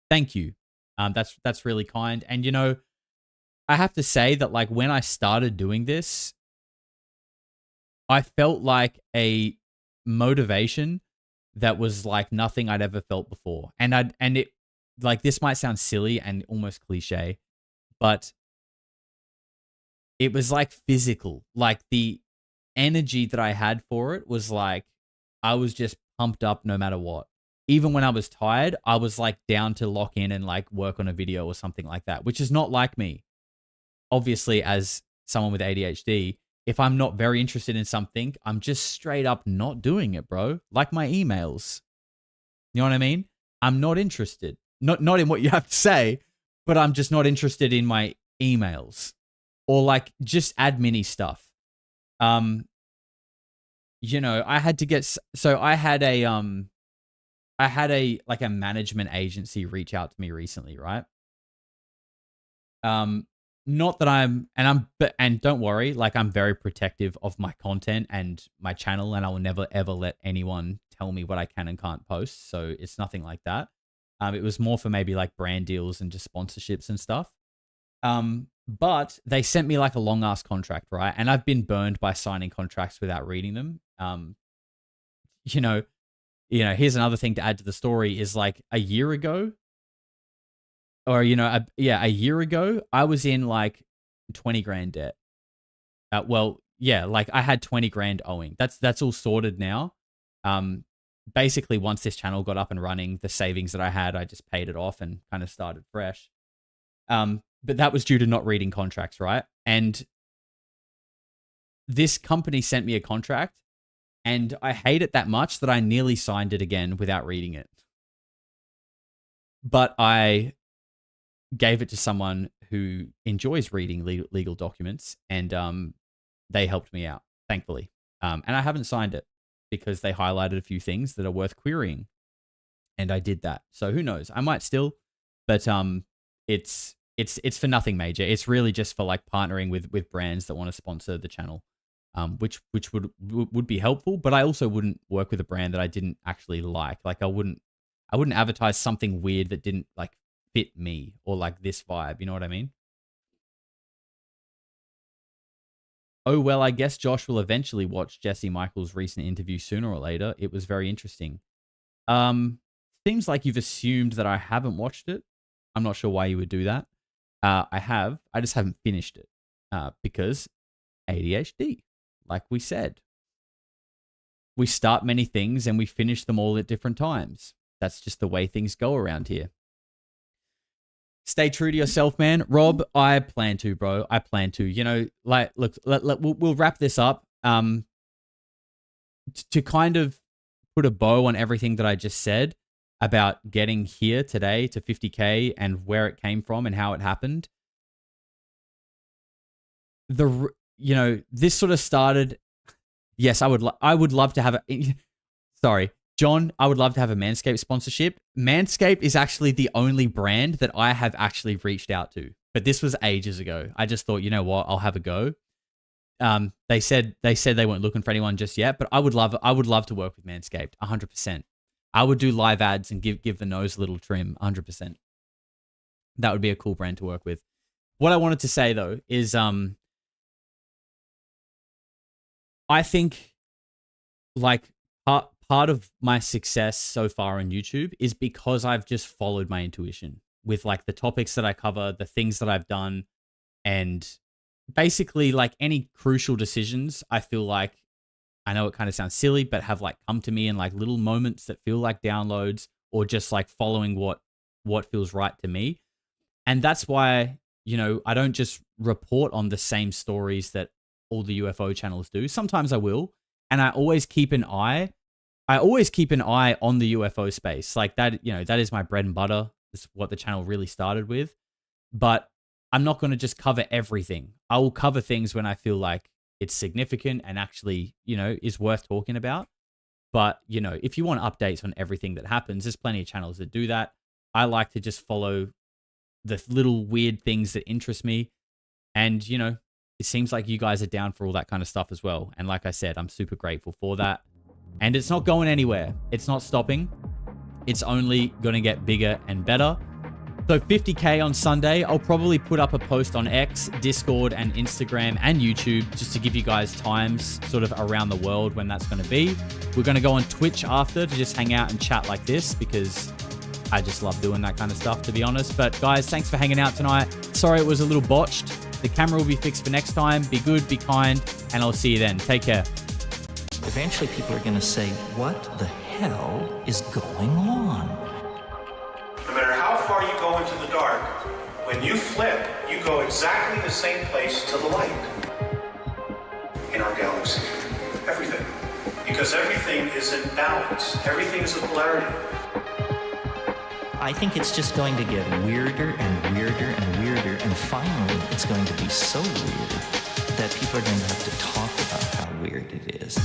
Thank you. That's really kind. And, you know, I have to say that, like, when I started doing this, I felt like a motivation that was like nothing I'd ever felt before. And it, like, this might sound silly and almost cliche, but it was like physical. Like, the energy that I had for it was like, I was just pumped up no matter what. Even when I was tired, I was like down to lock in and like work on a video or something like that, which is not like me. Obviously, as someone with ADHD, if I'm not very interested in something, I'm just straight up not doing it, bro. Like my emails. You know what I mean? I'm not interested. Not in what you have to say, but I'm just not interested in my emails or like just admin-y stuff. You know, I had to get, so I had a like a management agency reach out to me recently, right? not that and don't worry, like I'm very protective of my content and my channel, and I will never ever let anyone tell me what I can and can't post. So it's nothing like that. It was more for maybe like brand deals and just sponsorships and stuff. But they sent me like a long ass contract, right? And I've been burned by signing contracts without reading them. Here's another thing to add to the story is like a year ago, a year ago, I was in like 20 grand debt. Like I had 20 grand owing. That's all sorted now. Basically, once this channel got up and running, the savings that I had, I just paid it off and kind of started fresh. But that was due to not reading contracts, right? And this company sent me a contract, and I hate it that much that I nearly signed it again without reading it. But I gave it to someone who enjoys reading legal documents, and they helped me out, thankfully. And I haven't signed it because they highlighted a few things that are worth querying, and I did that. So who knows? I might still, but it's for nothing major. It's really just for like partnering with brands that want to sponsor the channel, which would be helpful. But I also wouldn't work with a brand that I didn't actually like. Like I wouldn't advertise something weird that didn't like fit me or like this vibe. You know what I mean? Oh, well, I guess Josh will eventually watch Jesse Michaels' recent interview sooner or later. It was very interesting. Seems like you've assumed that I haven't watched it. I'm not sure why you would do that. I have. I just haven't finished it because ADHD, like we said. We start many things and we finish them all at different times. That's just the way things go around here. Stay true to yourself, man. Rob, I plan to, bro. I plan to. You know, like, look, we'll wrap this up. To kind of put a bow on everything that I just said about getting here today to 50K and where it came from and how it happened. This sort of started. Yes, I would love to have a. Sorry. John, I would love to have a Manscaped sponsorship. Manscaped is actually the only brand that I have actually reached out to. But this was ages ago. I just thought, you know what, I'll have a go. They said they weren't looking for anyone just yet, but I would love to work with Manscaped, 100%. I would do live ads and give the nose a little trim, 100%. That would be a cool brand to work with. What I wanted to say though is I think like part of my success so far on YouTube is because I've just followed my intuition with like the topics that I cover, the things that I've done, and basically like any crucial decisions. I feel like, I know it kind of sounds silly, but have like come to me in like little moments that feel like downloads or just like following what feels right to me. And that's why, I don't just report on the same stories that all the UFO channels do. Sometimes I will, and I always keep an eye on the UFO space. Like that, that is my bread and butter. This is what the channel really started with. But I'm not going to just cover everything. I will cover things when I feel like it's significant and actually, is worth talking about. But, if you want updates on everything that happens, there's plenty of channels that do that. I like to just follow the little weird things that interest me. And, it seems like you guys are down for all that kind of stuff as well. And like I said, I'm super grateful for that. And it's not going anywhere. It's not stopping. It's only going to get bigger and better. So 50K on Sunday, I'll probably put up a post on X, Discord, and Instagram and YouTube just to give you guys times sort of around the world when that's going to be. We're going to go on Twitch after to just hang out and chat like this because I just love doing that kind of stuff, to be honest. But guys, thanks for hanging out tonight. Sorry it was a little botched. The camera will be fixed for next time. Be good, be kind, and I'll see you then. Take care. Eventually people are going to say, what the hell is going on? No matter how far you go into the dark, when you flip, you go exactly the same place to the light in our galaxy. Everything. Because everything is in balance. Everything is a polarity. I think it's just going to get weirder and weirder and weirder, and finally it's going to be so weird that people are going to have to talk about how weird it is.